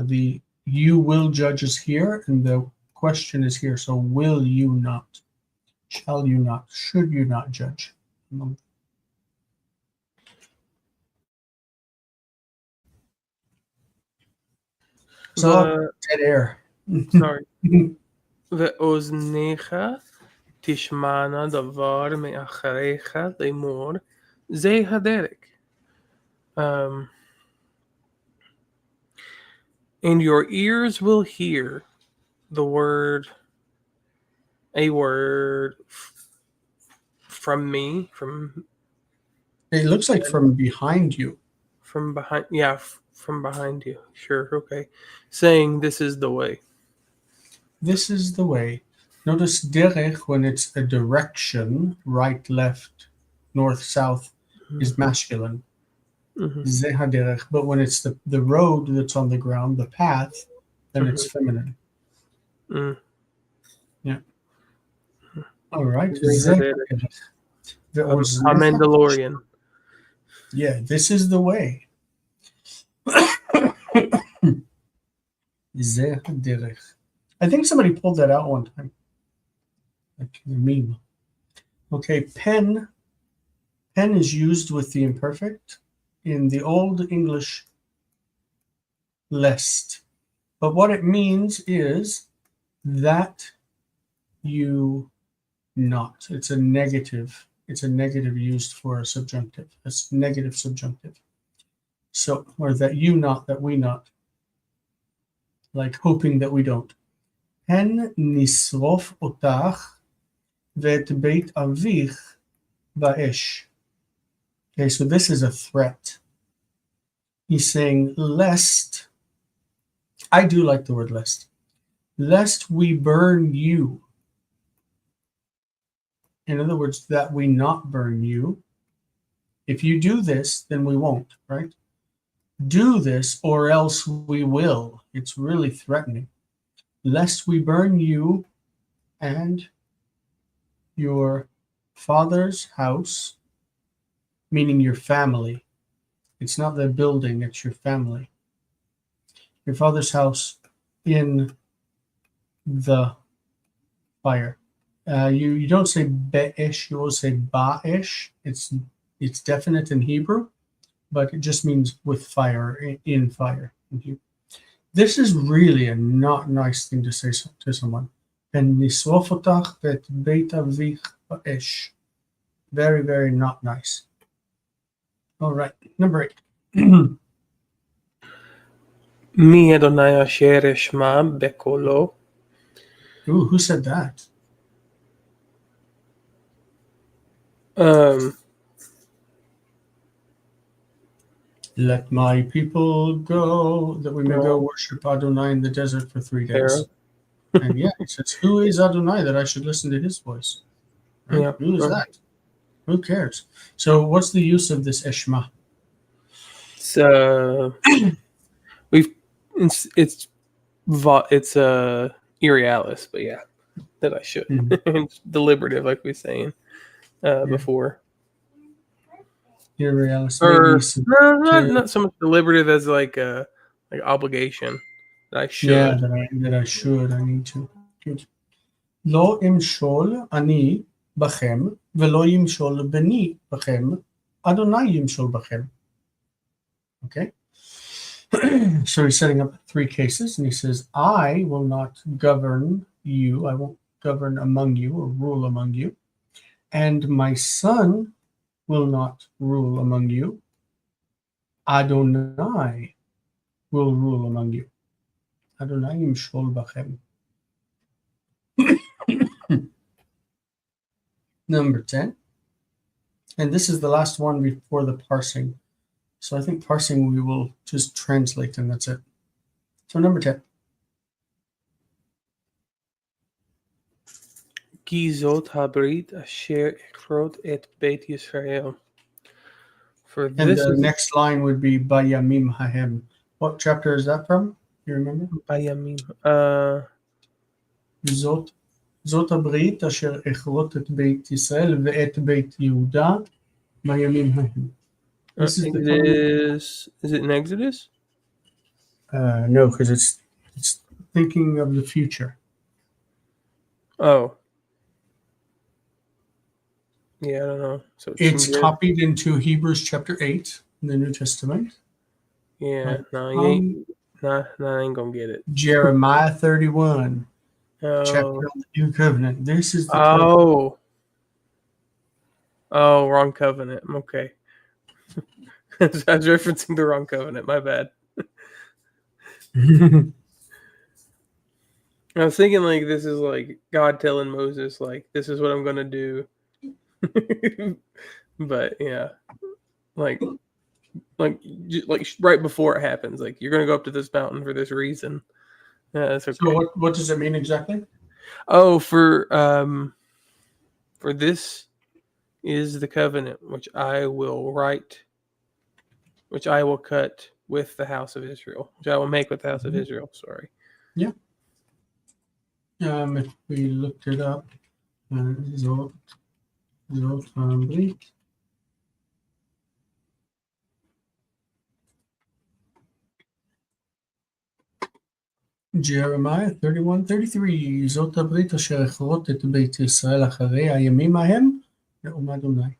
The you will judge is here, and the question is here. So will you not? Shall you not? Should you not judge among them? So dead air. Sorry. ואוזניך תשמענה דבר מאחריך לאמור, זה הדרך. And your ears will hear a word from me, It looks like from behind you. From behind you. Sure, okay. Saying this is the way. This is the way. Notice derech, when it's a direction, right, left, north, south, is masculine. Ze haderech. But when it's the road that's on the ground, the path, then it's feminine. Yeah. All right. A Mandalorian. Yeah, this is the way. Ze haderech. I think somebody pulled that out one time. Like the meme. Okay, pen. Pen is used with the imperfect in the Old English lest. But what it means is that you not. It's a negative. It's a negative used for a subjunctive. It's negative subjunctive. So, or that you not, that we not. Like hoping that we don't. Pen nisrof otach ואת בית אביך באש. Okay, so this is a threat. He's saying, lest, I do like the word lest we burn you. In other words, that we not burn you. If you do this, then we won't, right? Do this or else we will. It's really threatening. Lest we burn you and your father's house, meaning your family. It's not the building, it's your family. Your father's house in the fire. You don't say be'esh, you will say ba'esh. It's definite in Hebrew, but it just means with fire, in fire. This is really a not nice thing to say to someone. And nisrof otach ve'et beit avich ba'esh. Very, very not nice. All right, number 8. Mi Adonai asher eshma bekolo. Ooh, who said that? Let my people go, that we may go worship Adonai in the desert for 3 days. And yeah, it says, who is Adonai that I should listen to his voice? Right? Yeah. Who is that? Who cares? So what's the use of this Eshma? It's Irialis, but yeah, that I should. It's deliberative, like we were saying before. Irialis. Or not so much deliberative as like obligation that I should. Yeah, that I should. I need to. Good. Lo imshol ani bachem velo yimshol beni bachem. Adonai yimshol bachem. Okay. So he's setting up 3 cases, and he says, I will not govern you. I won't govern among you or rule among you. And my son will not rule among you. Adonai will rule among you. Adonai yimshol bachem. Number 10. And this is the last one before the parsing. So I think parsing we will just translate, and that's it. So number 10. Ki zot habrit asher echrot et Beit Yisrael. For And this the is next line would be Bayamim Hahem. What chapter is that from? You remember? Bayamim. זאת הברית אשר אכרות את בית ישראל ואת בית יהודה בימים ההם. This is the covenant. Is it in Exodus? No, because it's thinking of the future. Oh. Yeah, I don't know. So It's some- copied into Hebrews chapter 8 in the New Testament. Yeah, no, you ain't. Nah, I ain't gonna get it. Jeremiah 31, chapter Oh. on the New Covenant. This is the covenant. Oh, wrong covenant. Okay. I was referencing the wrong covenant. My bad. I was thinking like this is like God telling Moses like this is what I'm gonna do. But yeah, like right before it happens, like you're gonna go up to this mountain for this reason. Yeah, that's okay. So what does it mean exactly? Oh, for this is the covenant which I will write, which I will cut with the house of Israel, which I will make with the house of Israel. Sorry. Yeah. If we looked it up, Zot Brit. Jeremiah 31:33 זאת הברית אשר אכרות את בית ישראל אחרי הימים ההם נאום אדוני.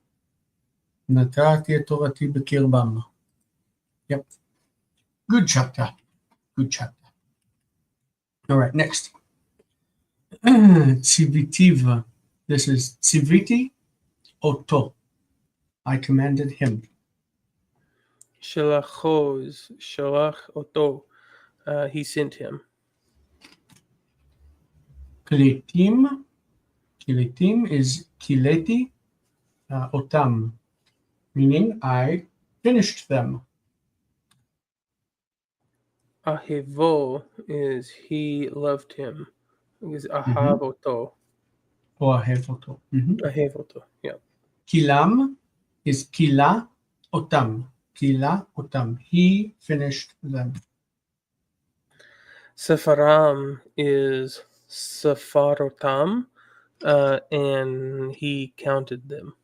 נתתי את תורתי בקרבם. Yep. Good chapter. Good chapter. All right, next. Tzivitiv. This is Tziviti Oto. I commanded him. Shalach oto. He sent him. Kiletim is kileti otam, meaning I finished them. Ahivo is he loved him. Is ahav oto. Or hevoto. Ahev oto. Yeah. Kilam is kila otam. Kila otam. He finished them. Sepharam is Sepharotam, and he counted them.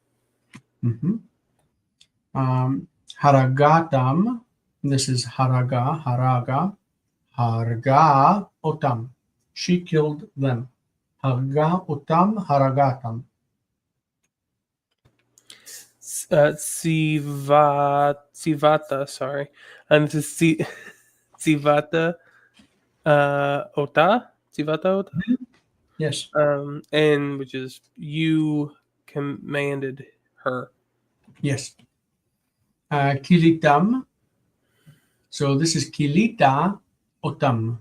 Haragatam. This is haraga otam. She killed them. Harga otam, haragatam. Tzivata, sorry. And this is Tzivata Ota? Tzivata Ota? Yes. And which is you commanded her. Yes. Kilitam. So this is kilita otam.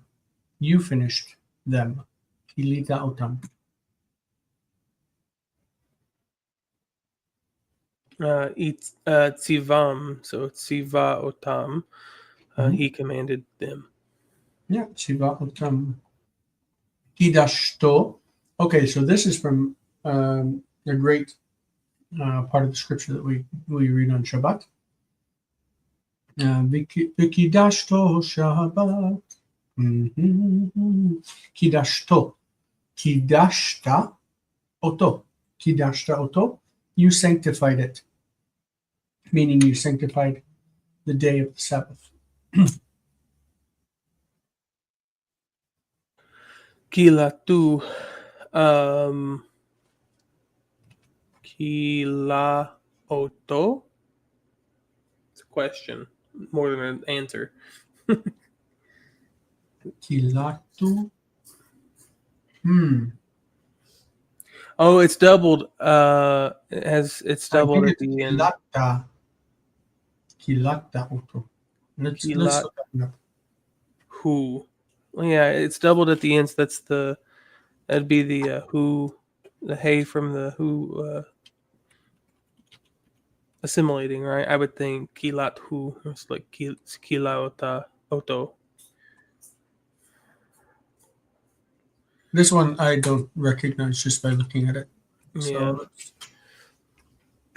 You finished them. Kilita otam. Tzivam, so Tziva Otam. He commanded them. Yeah, Tziva otam. Kidashto. Okay, so this is from a great part of the scripture that we read on Shabbat. Vikidashto Shabbat. Kidashto. Kidashta oto. Kidashta oto. You sanctified it. Meaning you sanctified the day of the Sabbath. Kilatu. Kila Oto? It's a question more than an answer. Kilatu. Oh, it's doubled. It's doubled at the end. Kilata oto. Let's Kilat- look that up. Who? Well, yeah, it's doubled at the end. So that'd be the who, the hey from the who assimilating, right? I would think kilat who. It's like kilaota oto. This one I don't recognize just by looking at it. Yeah.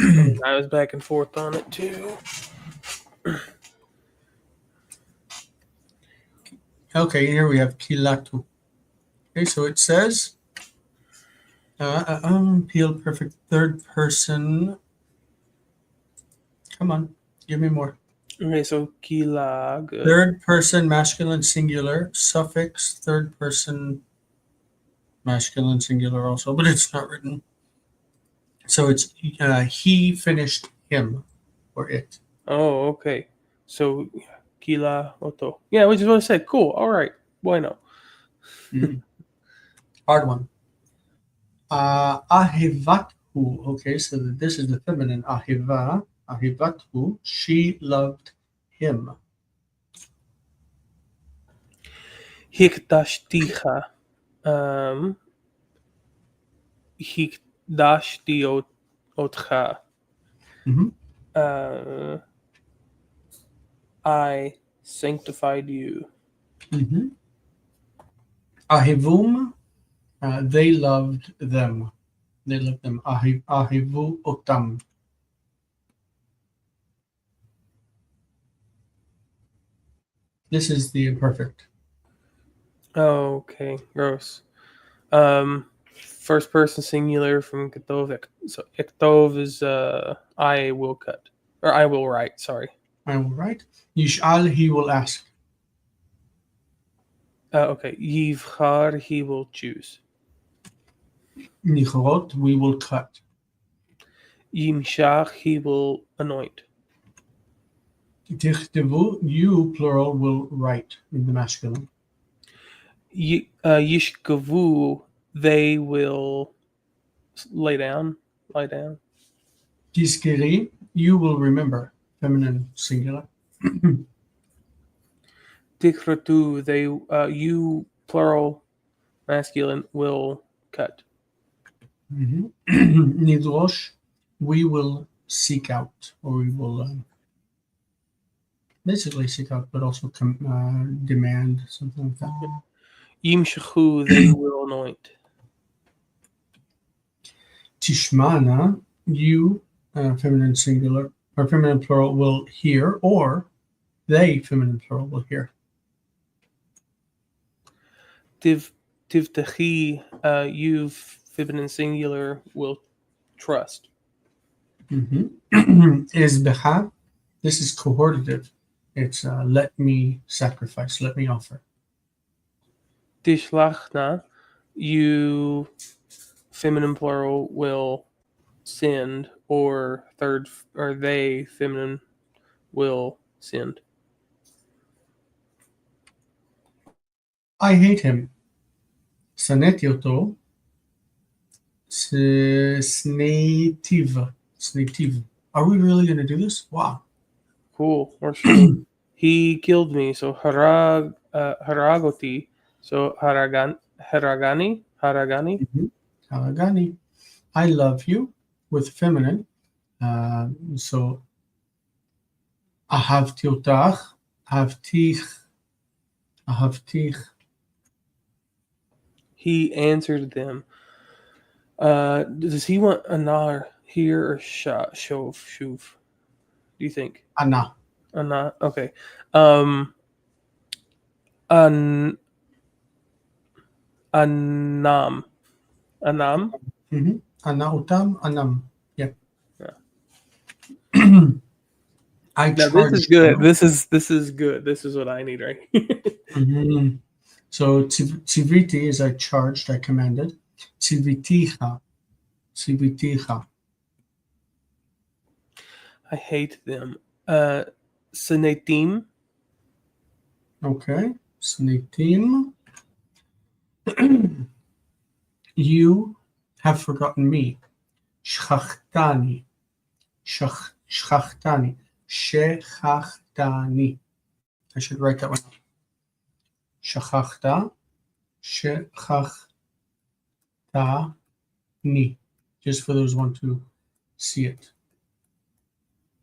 So I was back and forth on it too. okay, here we have kilatu. Okay, so it says PL perfect third person. Come on, give me more. Okay, so kila, good. Third person masculine singular, suffix third person masculine singular also, but it's not written. So it's he finished him or it. Oh, okay. So kila oto. Yeah, which is what I said. Cool. All right. Bueno. Hard one. Ahivathu. Okay, so this is the feminine. Ahiva. Ahivathu. She loved him. Hikdashtiha. Hikdashti otcha. Mhm. I sanctified you. Mm-hmm. Ahivum. They loved them. They loved them. Ahivu otam. This is the imperfect. Okay, gross. First person singular from Ketov. So Ektov is I will cut. Or I will write, sorry. I will write. Yish'al, he will ask. Okay. Yivchar, he will choose. Nichrot, we will cut. Yimshach, he will anoint. Tichdevu, you, plural, will write in the masculine. Yishkavu, they will lie down. Tiskeri, you will remember, feminine singular. Tikratu, they you plural masculine will cut. Nidrosh, we will seek out, or we will basically seek out, but also demand, something like that. Yimshachu, they will anoint. Tishmana, you, feminine singular, or feminine plural, will hear, or they, feminine plural, will hear. Tivtachi, you, feminine singular, will trust. Izbeha, this is cohortative. It's let me sacrifice, let me offer. Tishlachna, you, feminine plural, will send, or they, feminine, will send. I hate him. Sanetioto. Snative. Are we really going to do this? Wow. Cool. He killed me. So haragoti. So haragani. Haragani. I love you with feminine. So ahavti otach. Ahavtich. He answered them. Does he want anar here or shuv? Do you think? Ana. Ana. Okay. Anam. Anam. Mm-hmm. Ana utam anam. Yep. Yeah. This is good. This is good. This is what I need, right? Mm-hmm. So tiviti is I charged, I commanded. Tiviticha. I hate them. Senetim. Okay. Senetim. You have forgotten me. Shchachtani. Shchachtani. Shechachtani. I should write that one. Shachachta. Shechachtani. Just for those who want to see it.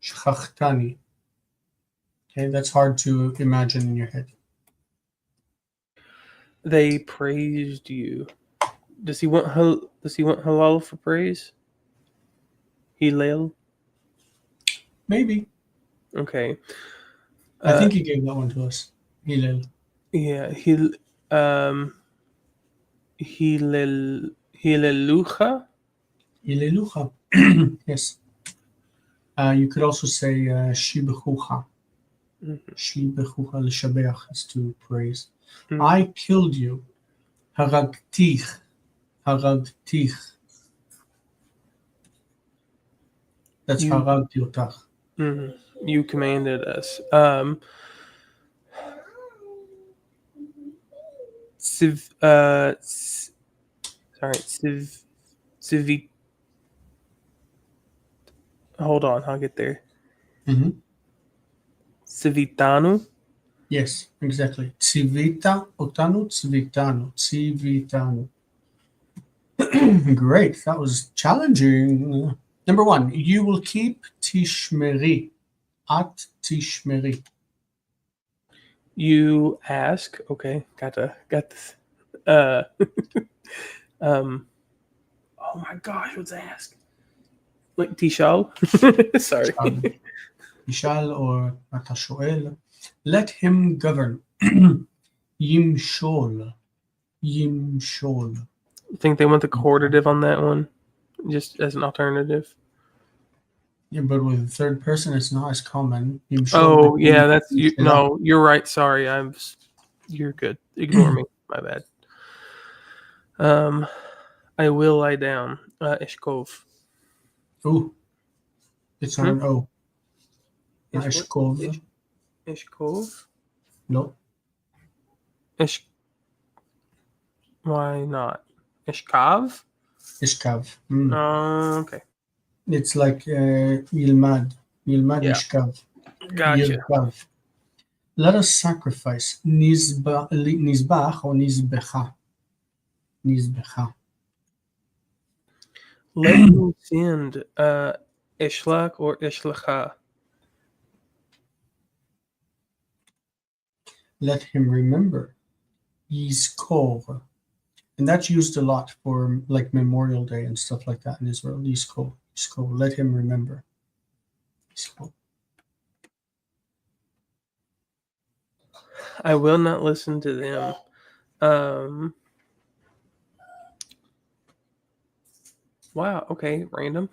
Shchachtani. Okay, that's hard to imagine in your head. They praised you. Does he want halal for praise? Hillel. Maybe. Okay. I think he gave that one to us. Hillel. Yeah. Hillelucha. Hillelucha. Yes. You could also say Shibechucha. Shibechucha l'shabeach is to praise. I killed you. Haragtich. Haragtich. That's haragti otach. You commanded us. Hold on, I'll get there. Civitanu. Yes, exactly. Civita otanu, civitanu, civitanu. Great, that was challenging. Number 1, you will keep tishmeri. At tishmeri. You ask. Okay, got this. Oh my gosh, what's ask? Like tishal? Sorry. Tishal or אתה שואל. Let him govern. Yimshol. Yimshol. I think they want the cohortative on that one, just as an alternative. Yeah, but with the third person, it's not as common. Yimshol Oh yeah, that's you. No, you're right. Sorry, you're good. Ignore me. My bad. I will lie down. Eshkov. Ooh, it's not an O. Not Eshkov. Eshkov. No. Why not? Eshkav. Ishkav. Okay. It's like Yilmad. Yilmad Ishkav. Gotcha. Yilkav. Let us sacrifice. Nizbach or Nizbecha. Nizbecha. Let him send Eshlak or Eshlacha. Let him remember. Yizkor. And that's used a lot for like Memorial Day and stuff like that in Israel. Yizkor. Yizkor. Let him remember. Yizkor. I will not listen to them. Wow. Okay. Random.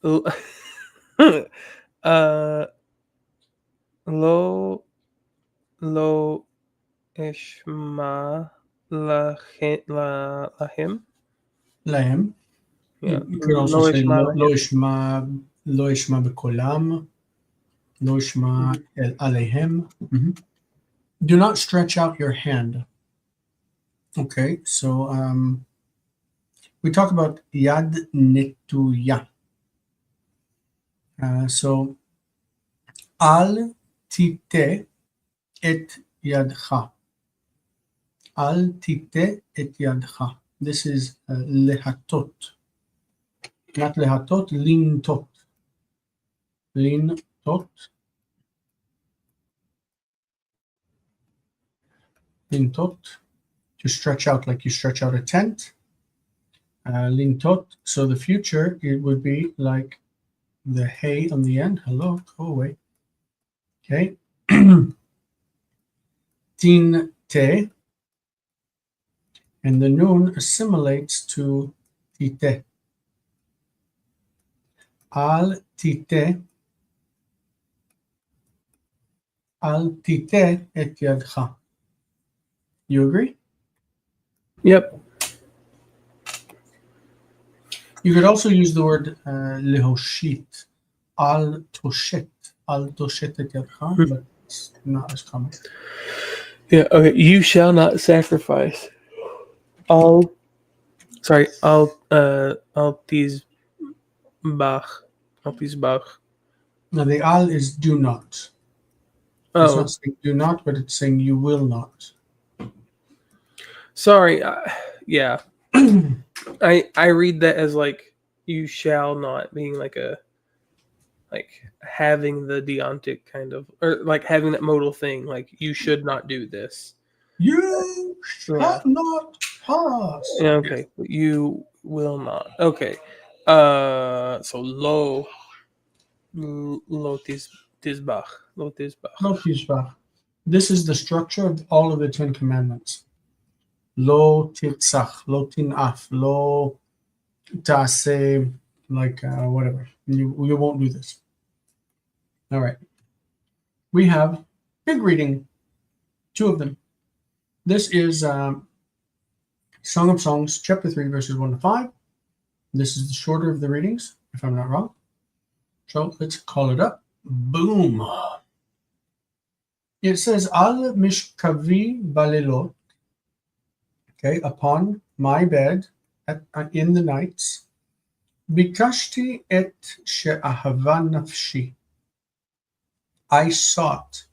Lo eshma lahem. Lahem. Yeah. You could also say lo ishma bekolam. Lo ishma el alehem. Do not stretch out your hand. Okay, so we talk about yad netuya. So al tite et yadcha. Al tite et yadcha. This is lehatot. Not lehatot, lintot. Lintot. Lintot. To stretch out like you stretch out a tent. Lintot. So the future, it would be like the hay on the end. Hello, go away. Okay. Tin te. And the noon assimilates to tite. Al tite. Al tite et yadcha. You agree? Yep. You could also use the word lehoshit. Al toshet. Al toshet et yadcha, but it's not as common. Yeah. Okay. You shall not sacrifice. Al tizbach. Now the al is do not. It's not saying do not, but it's saying you will not. Sorry. Yeah. I read that as like you shall not, being like having the deontic kind of, or like having that modal thing, like you should not do this. You shall not Pass. Okay, but you will not. Okay. So lo tisbach. Lo tisbach. Lo tishbach. This is the structure of all of the Ten Commandments. Lo titzach, lo tinaf, lo ta'aseh, like whatever. You won't do this. All right. We have big reading, 2 of them. This is Song of Songs, chapter 3, verses 1 to 5. This is the shorter of the readings, if I'm not wrong. So let's call it up. Boom. It says, Al mishkavi balilot, okay, upon my bed in the nights, bikashti et she'ahava nafshi. I sought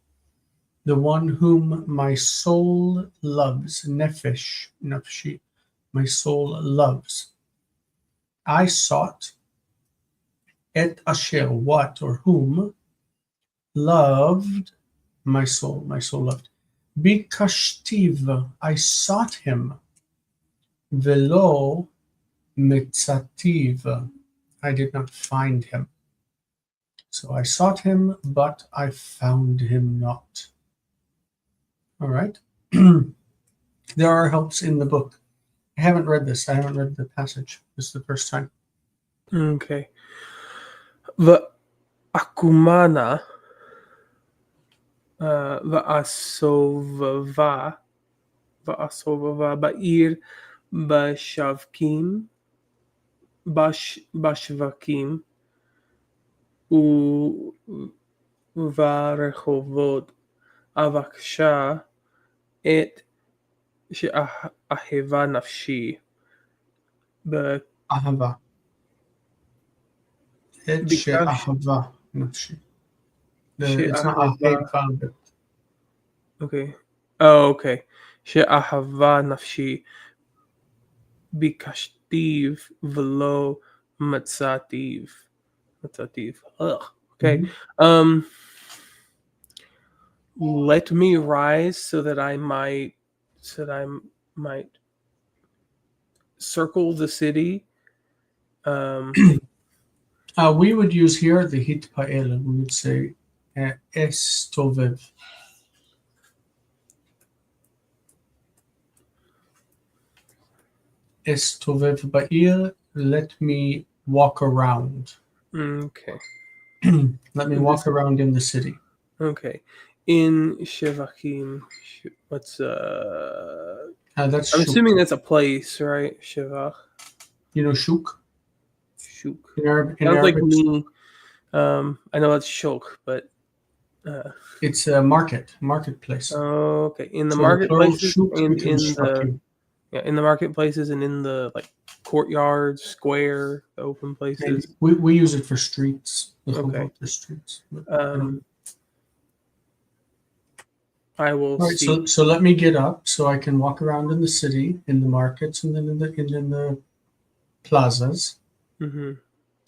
the one whom my soul loves, nefesh, nafshi, my soul loves. I sought et asher, what or whom, loved my soul loved. Bikashtiv, I sought him. Velo mitzativ, I did not find him. So I sought him, but I found him not. All right. There are helps in the book. I haven't read this. I haven't read the passage. This is the first time. Okay. V'akumana v'asovava ba'ir bashvakim u'varechovot avakasha et she'aheva nafshi Ahava. Et she'ahava nafshi. It's not Ahava found it. Okay. Oh, okay. She'ahava nafshi bikashtiv v'lo matzativ. Matzativ. Ugh. Okay. Let me rise so that I might circle the city. We would use here the hitpa'el. We would say estovev. Estovev ba'ir, let me walk around. Okay. Let me walk around in the city. Okay. In Shevakim, what's That's I'm shuk. assuming that's a place, right? Shevach. You know shuk? Shuk. In Arabic, Sounds like me. I know that's shuk, but it's a marketplace. Okay. In the So the plural marketplaces shuk and becomes in the shvakim. in the marketplaces and in the like courtyard, square, open places. And we use it for streets. Okay. The streets. I will All right, see. so let me get up so I can walk around in the city, in the markets, and then in the plazas. And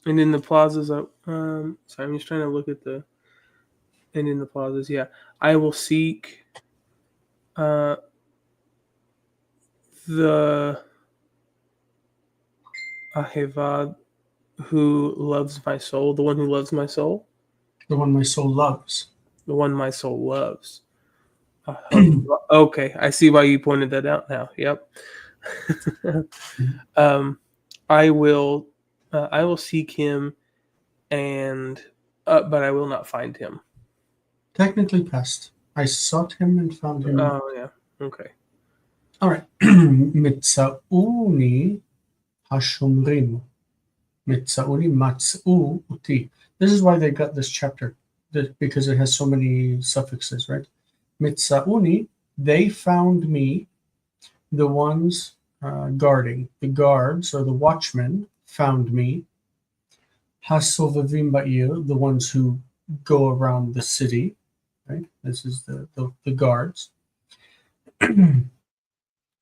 in the plazas, sorry, I'm just trying to look at and in the plazas, yeah, I will seek the Ahevad who loves my soul, the one who loves my soul. The one my soul loves. The one my soul loves. Okay, I see why you pointed that out now. Yep. I will seek him, and but I will not find him. Technically past. I sought him and found him. Oh yeah. Okay. All right. Mitzauni hashomrim. Mitzauni matz'u uti. This is why they got this chapter, because it has so many suffixes, right? Mitzauni, they found me, the ones guarding, the guards or the watchmen found me. Hasovavim ba'ir, the ones who go around the city, right? This is the guards.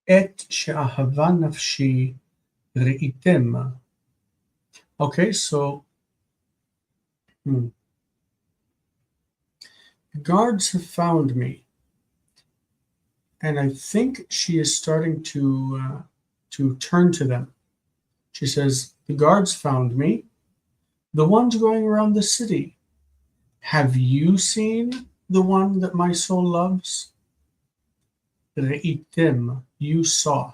Et she'ahava nafshi reitem. Okay, so the guards have found me. And I think she is starting to to turn to them. She says, the guards found me, the ones going around the city. Have you seen the one that my soul loves? Reitem, you saw.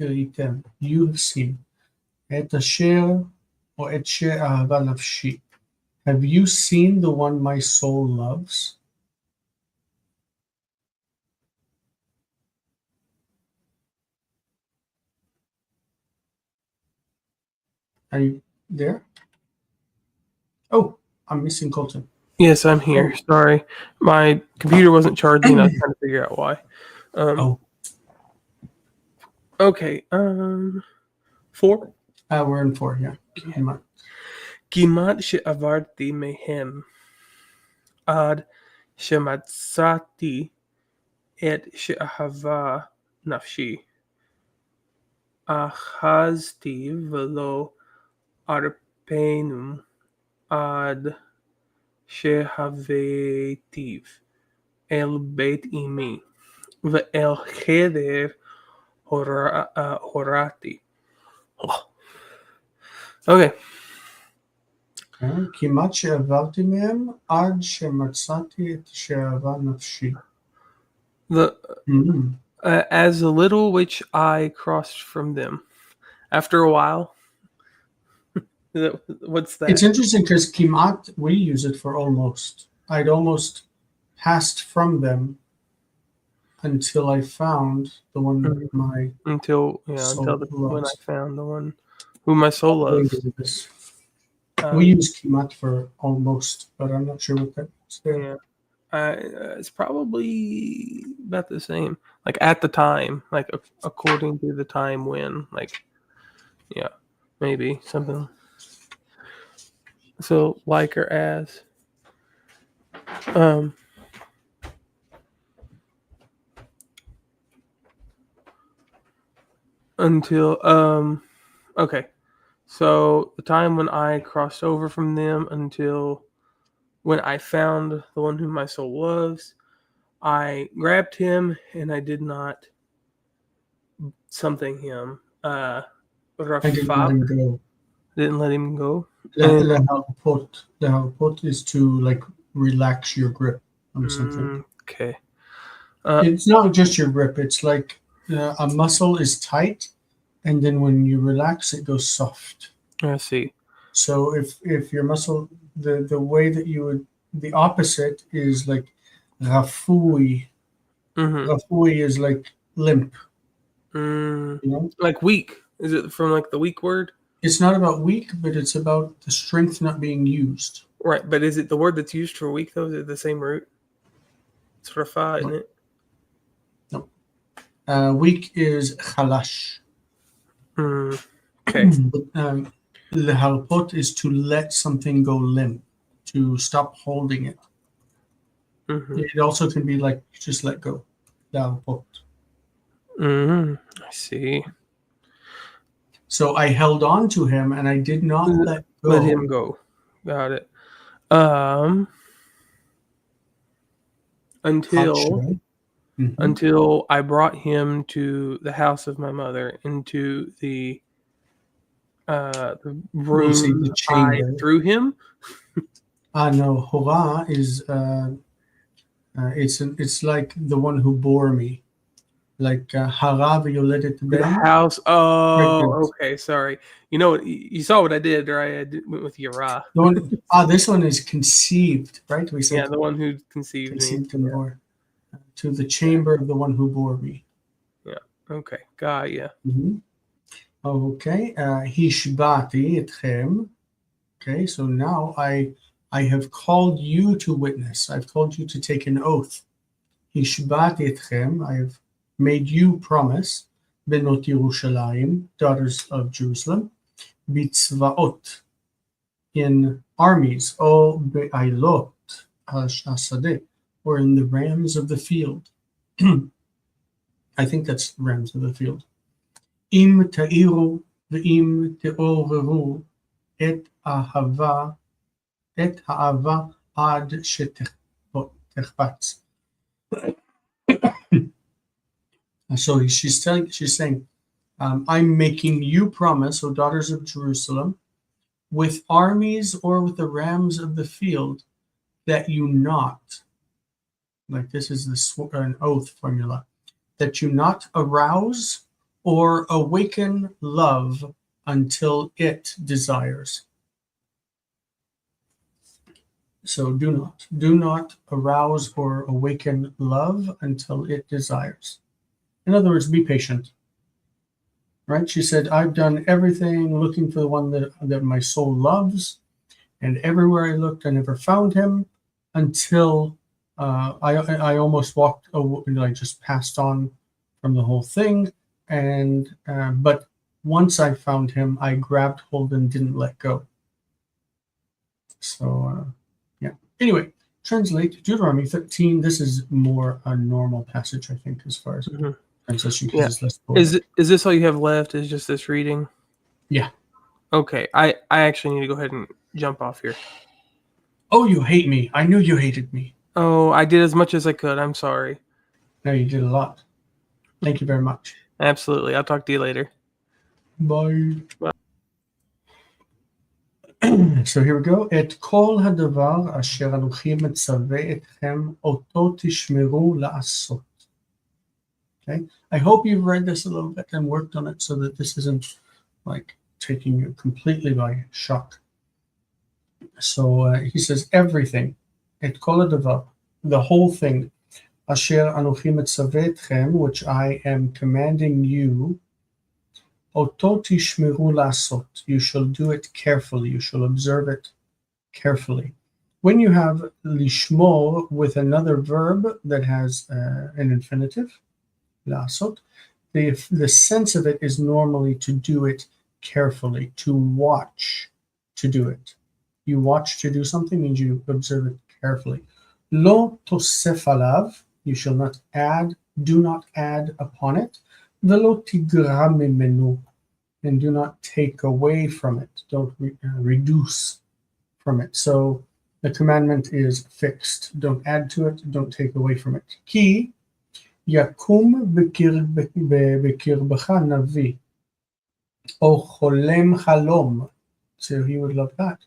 Reitem, you have seen. Et asher or et she'ahava nafshi. Have you seen the one my soul loves? Are you there? Oh, I'm missing Colton. Yes, I'm here. Sorry. My computer wasn't charging. I was trying to figure out why. Okay. 4. We're in 4, yeah. כמעט שעברתי מהם עד שמצאתי את שאהבה נפשי. אחזתי ולא ארפנו עד שהבאתיו אל בית אמי ואל חדר הורתי. Okay. כמעט שעברתי מהם עד שמצאתי את שאהבה נפשי. As a little which I crossed from them. After a while. What's that? It's interesting because kimat, we use it for almost. I'd almost passed from them until I found the one that my when I found the one who my soul loves. We use kimat for almost, but I'm not sure what that's there. Yeah. It's probably about the same. Like at the time, like according to the time when, like, yeah, maybe something. So like or as. Until okay. So the time when I crossed over from them until when I found the one whom my soul loves, I grabbed him and I did not something him. I didn't let him go. Didn't let him go. Lehalpot is to like relax your grip on something. Okay. It's not just your grip. It's like a muscle is tight, and then when you relax, it goes soft. I see. So if your muscle, the way that you would, the opposite is like rafui. Rafui is like limp. You know? Like weak. Is it from like the weak word? It's not about weak, but it's about the strength not being used. Right, but is it the word that's used for weak though? Is it the same root? It's rafa, isn't it? No. Weak is chalash. Okay. Lehalpot is to let something go limp, to stop holding it. It also can be like just let go. Lehalpot. I see. So I held on to him and I did not let go. Let him go. Got it. Until I brought him to the house of my mother, into the room the chamber. I threw him. No, hora is it's like the one who bore me. Like hara v'yoledet ben. The house. Oh, okay. Sorry. You know what? You saw what I did, right? I went with Yara. This one is conceived, right? We said the one who conceived me. And bore. To the chamber of the one who bore me. Yeah. Okay. Got ya. Okay. Hishbati etchem. Okay. So now I have called you to witness. I've called you to take an oath. Hishbati etchem. I have made you promise, Benot Yerushalayim, daughters of Jerusalem, Bitzvaot, in armies, O Be'ailot Hasadeh, or in the rams of the field. I think that's rams of the field. Im ta'iru ve'im te'oreru et ha'ava ad shetechbatz. So she's saying, I'm making you promise, O daughters of Jerusalem, with armies or with the rams of the field, that you not, like this is an oath formula, that you not arouse or awaken love until it desires. So do not arouse or awaken love until it desires. In other words, be patient. Right? She said, I've done everything looking for the one that my soul loves, and everywhere I looked, I never found him until I almost walked, I just passed on from the whole thing. And but once I found him, I grabbed hold and didn't let go. So yeah. Anyway, translate Deuteronomy 13. This is more a normal passage, I think, as far as translation. Yeah. Is this all you have left? Is just this reading? Yeah. Okay. I actually need to go ahead and jump off here. Oh, you hate me. I knew you hated me. Oh, I did as much as I could. I'm sorry. No, you did a lot. Thank you very much. Absolutely. I'll talk to you later. Bye. So here we go. את כל הדבר אשר אנוכי מצווה אתכם אותו תשמרו לעשות. Okay. I hope you've read this a little bit and worked on it so that this isn't like taking you completely by shock. So he says everything, את כל הדבר, the whole thing, אשר אנוכי מצווה אתכם, which I am commanding you, אותו תשמרו לעשות. You shall do it carefully. You shall observe it carefully. When you have lishmor with another verb that has an infinitive, לעשות, the sense of it is normally to do it carefully, to watch to do it. You watch to do something means you observe it carefully. לא תוסף עליו, you shall not add, do not add upon it. ולא תגרע ממנו, and do not take away from it. Don't reduce from it. So the commandment is fixed. Don't add to it. Don't take away from it. כי יקום בקרבך נביא, או חולם חלום. So he would love that.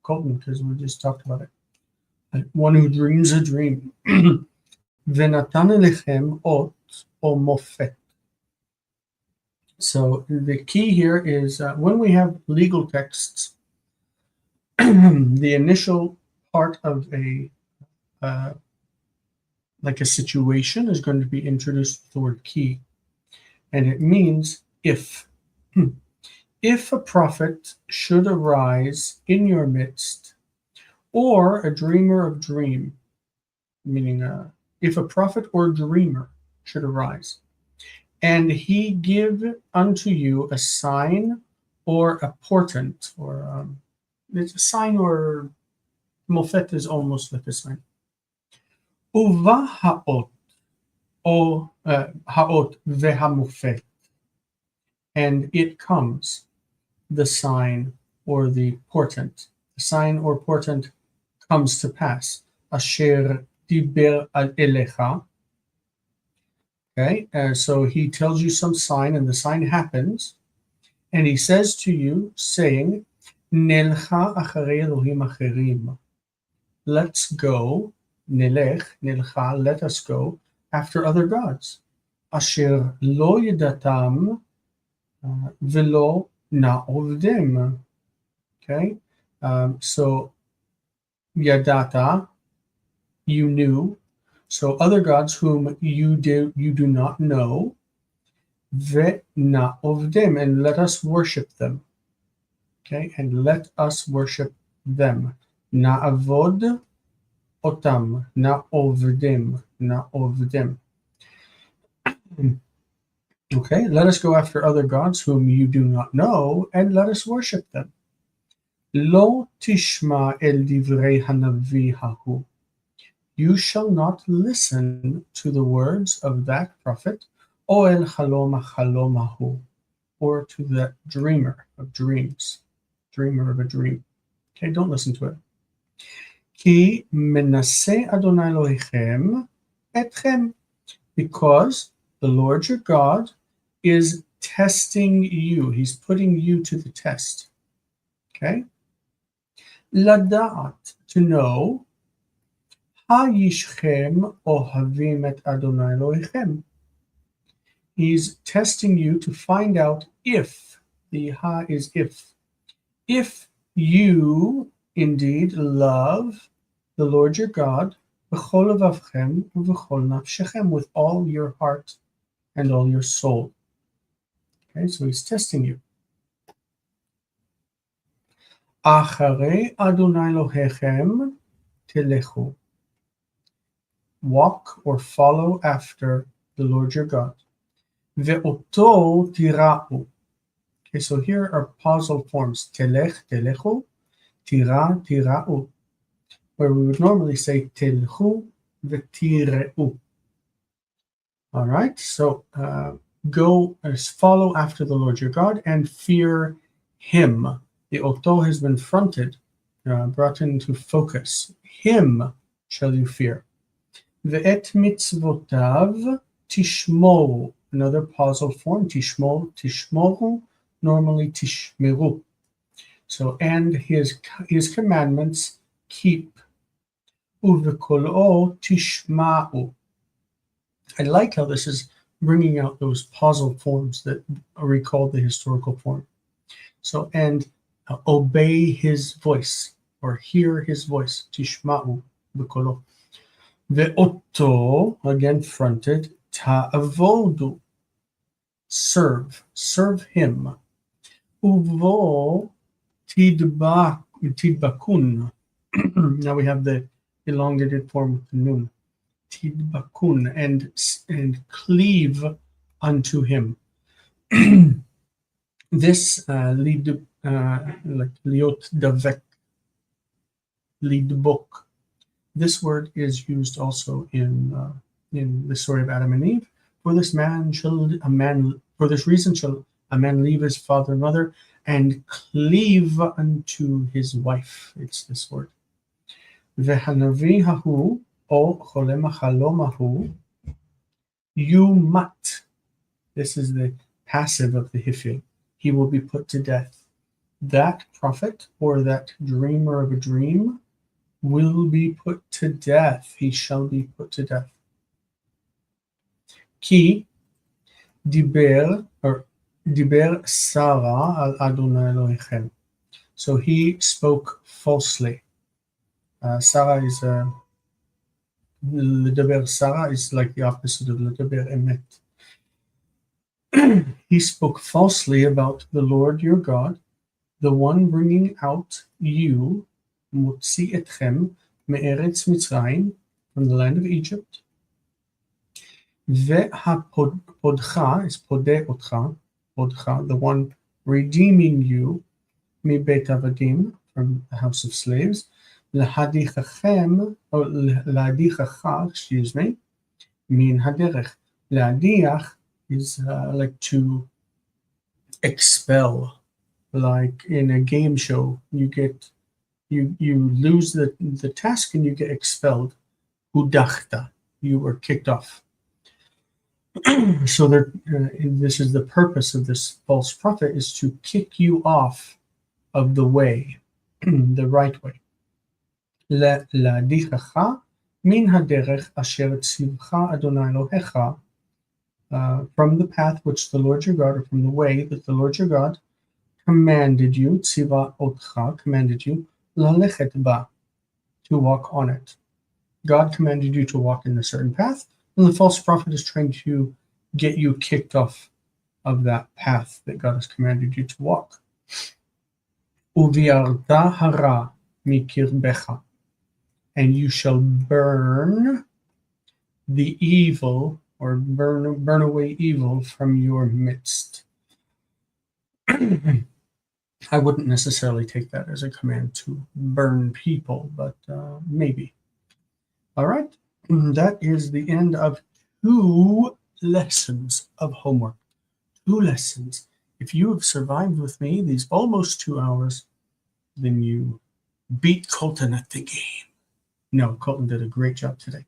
Colton, because we just talked about it. One who dreams a dream. ונתן אליכם אות או מופת. So the key here is when we have legal texts, the initial part of a like a situation is going to be introduced with the word key, and it means if. If a prophet should arise in your midst, or a dreamer of dream, meaning if a prophet or dreamer should arise, and he give unto you a sign or a portent, or it's a sign, or mofet is almost like a sign. Uva haot, or haot vehamufet, and it comes, the sign or the portent. The sign or portent comes to pass. Asher diber al elecha. Okay, so he tells you some sign, and the sign happens, and he says to you, saying, Nelcha acharei Elohim acherim. Let's go, nelech, nelcha, let us go after other gods. Asher lo yedatam velo na'ovdim. Okay, so yadata, you knew. So other gods whom you do not know, ve'na'ovdim, and let us worship them. Okay, and let us worship them. Na'avod otam, na'ovdim, na'ovdim. Okay, let us go after other gods whom you do not know, and let us worship them. Lo tishma el divrei hanavi hahu. You shall not listen to the words of that prophet, o el halom halomahu, or to that dreamer of dreams, dreamer of a dream. Okay, don't listen to it. Ki menaseh Adonai Elohechem etchem, because The Lord your God is testing you. He's putting you to the test. Okay? Lada'at, to know. Hayishchem ohavim et Adonai Elohechem. He's testing you to find out if, the ha is if you indeed love the Lord your God, b'chol levavchem u'b'chol nafshechem, with all your heart and all your soul. Okay, so he's testing you. Acharei Adonai Elohechem telechu. Walk or follow after the Lord your God. Ve'oto tira'u. Okay, so here are pausal forms. Telech, telechu, tira, tira'u. Where we would normally say telchu, ve'tira'u. All right, so go follow after the Lord your God and fear him. The oto has been fronted, brought into focus. Him shall you fear. Ve'et mitzvotav tishmoru. Another pausal form, tishmor, tishmoru, normally tishmeru. So, and his commandments keep. Uvekolo tishma'u. I like how this is bringing out those pausal forms that recall the historical form. So, and obey his voice, or hear his voice, tishma'u, vekolo. Ve'oto, again fronted, ta'avodu, serve him. Uvo tidbakun. Now we have the elongated form with the nun. Tidbakun, and cleave unto him. This like liot davek, lidbok. This word is used also in the story of Adam and Eve. For this reason shall a man leave his father and mother and cleave unto his wife. It's this word. Vehanavi hahu o cholem hachalomahu yumat. This is the passive of the hifil. He will be put to death. That prophet or that dreamer of a dream will be put to death. He shall be put to death. Ki diber Sarah al Adonai Elohechem. So he spoke falsely. Sarah is Ledaber Sarah is like the opposite of Ledaber Emet. He spoke falsely about the Lord your God, the one bringing out you, Motzi etchem me'eretz Mitzrayim, from the land of Egypt. Ve'hapodcha is podeh otcha, podcha, the one redeeming you, mi bet avadim, from the house of slaves. Lahadichachem, or lahadichacha, excuse me, min haderech. Lahadiach is like to expel, like in a game show. You lose the task and you get expelled. Hudachta, you were kicked off. So this is the purpose of this false prophet, is to kick you off of the way, the right way. Lahadichacha min haderech asher tzivcha Adonai Elohecha, from the path which the Lord your God, or from the way that the Lord your God commanded you, tziva otcha, commanded you, lalechet ba, to walk on it. God commanded you to walk in a certain path, and the false prophet is trying to get you kicked off of that path that God has commanded you to walk. Uviarta hara mikirbecha, and you shall burn the evil, or burn away evil from your midst. I wouldn't necessarily take that as a command to burn people, but maybe. All right, that is the end of 2 lessons of homework. 2 lessons. If you have survived with me these almost 2 hours, then you beat Colton at the game. No, Colton did a great job today.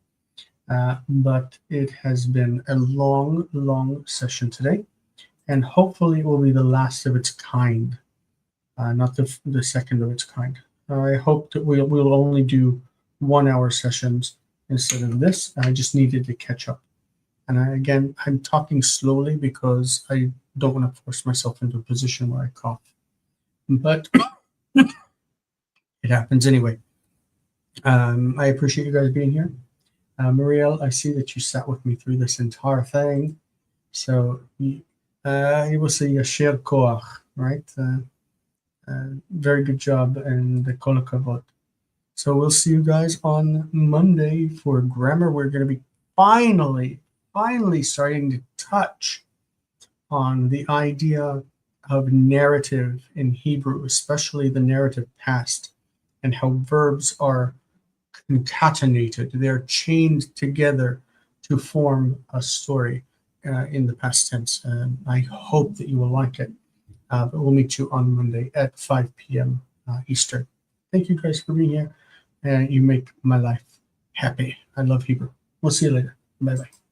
but it has been a long, long session today, and hopefully it will be the last of its kind, not the second of its kind. I hope that we'll only do 1 hour sessions instead of this. I just needed to catch up. And I'm talking slowly because I don't want to force myself into a position where I cough. But it happens anyway. I appreciate you guys being here. Marielle, I see that you sat with me through this entire thing. So you will see Yashir Koach, right? Very good job, and the Kol Hakavod. So we'll see you guys on Monday for grammar. We're going to be finally starting to touch on the idea of narrative in Hebrew, especially the narrative past, and how verbs are concatenated. They're chained together to form a story in the past tense. And I hope that you will like it. But we'll meet you on Monday at 5 p.m. Eastern. Thank you guys for being here. And you make my life happy. I love Hebrew. We'll see you later. Bye-bye.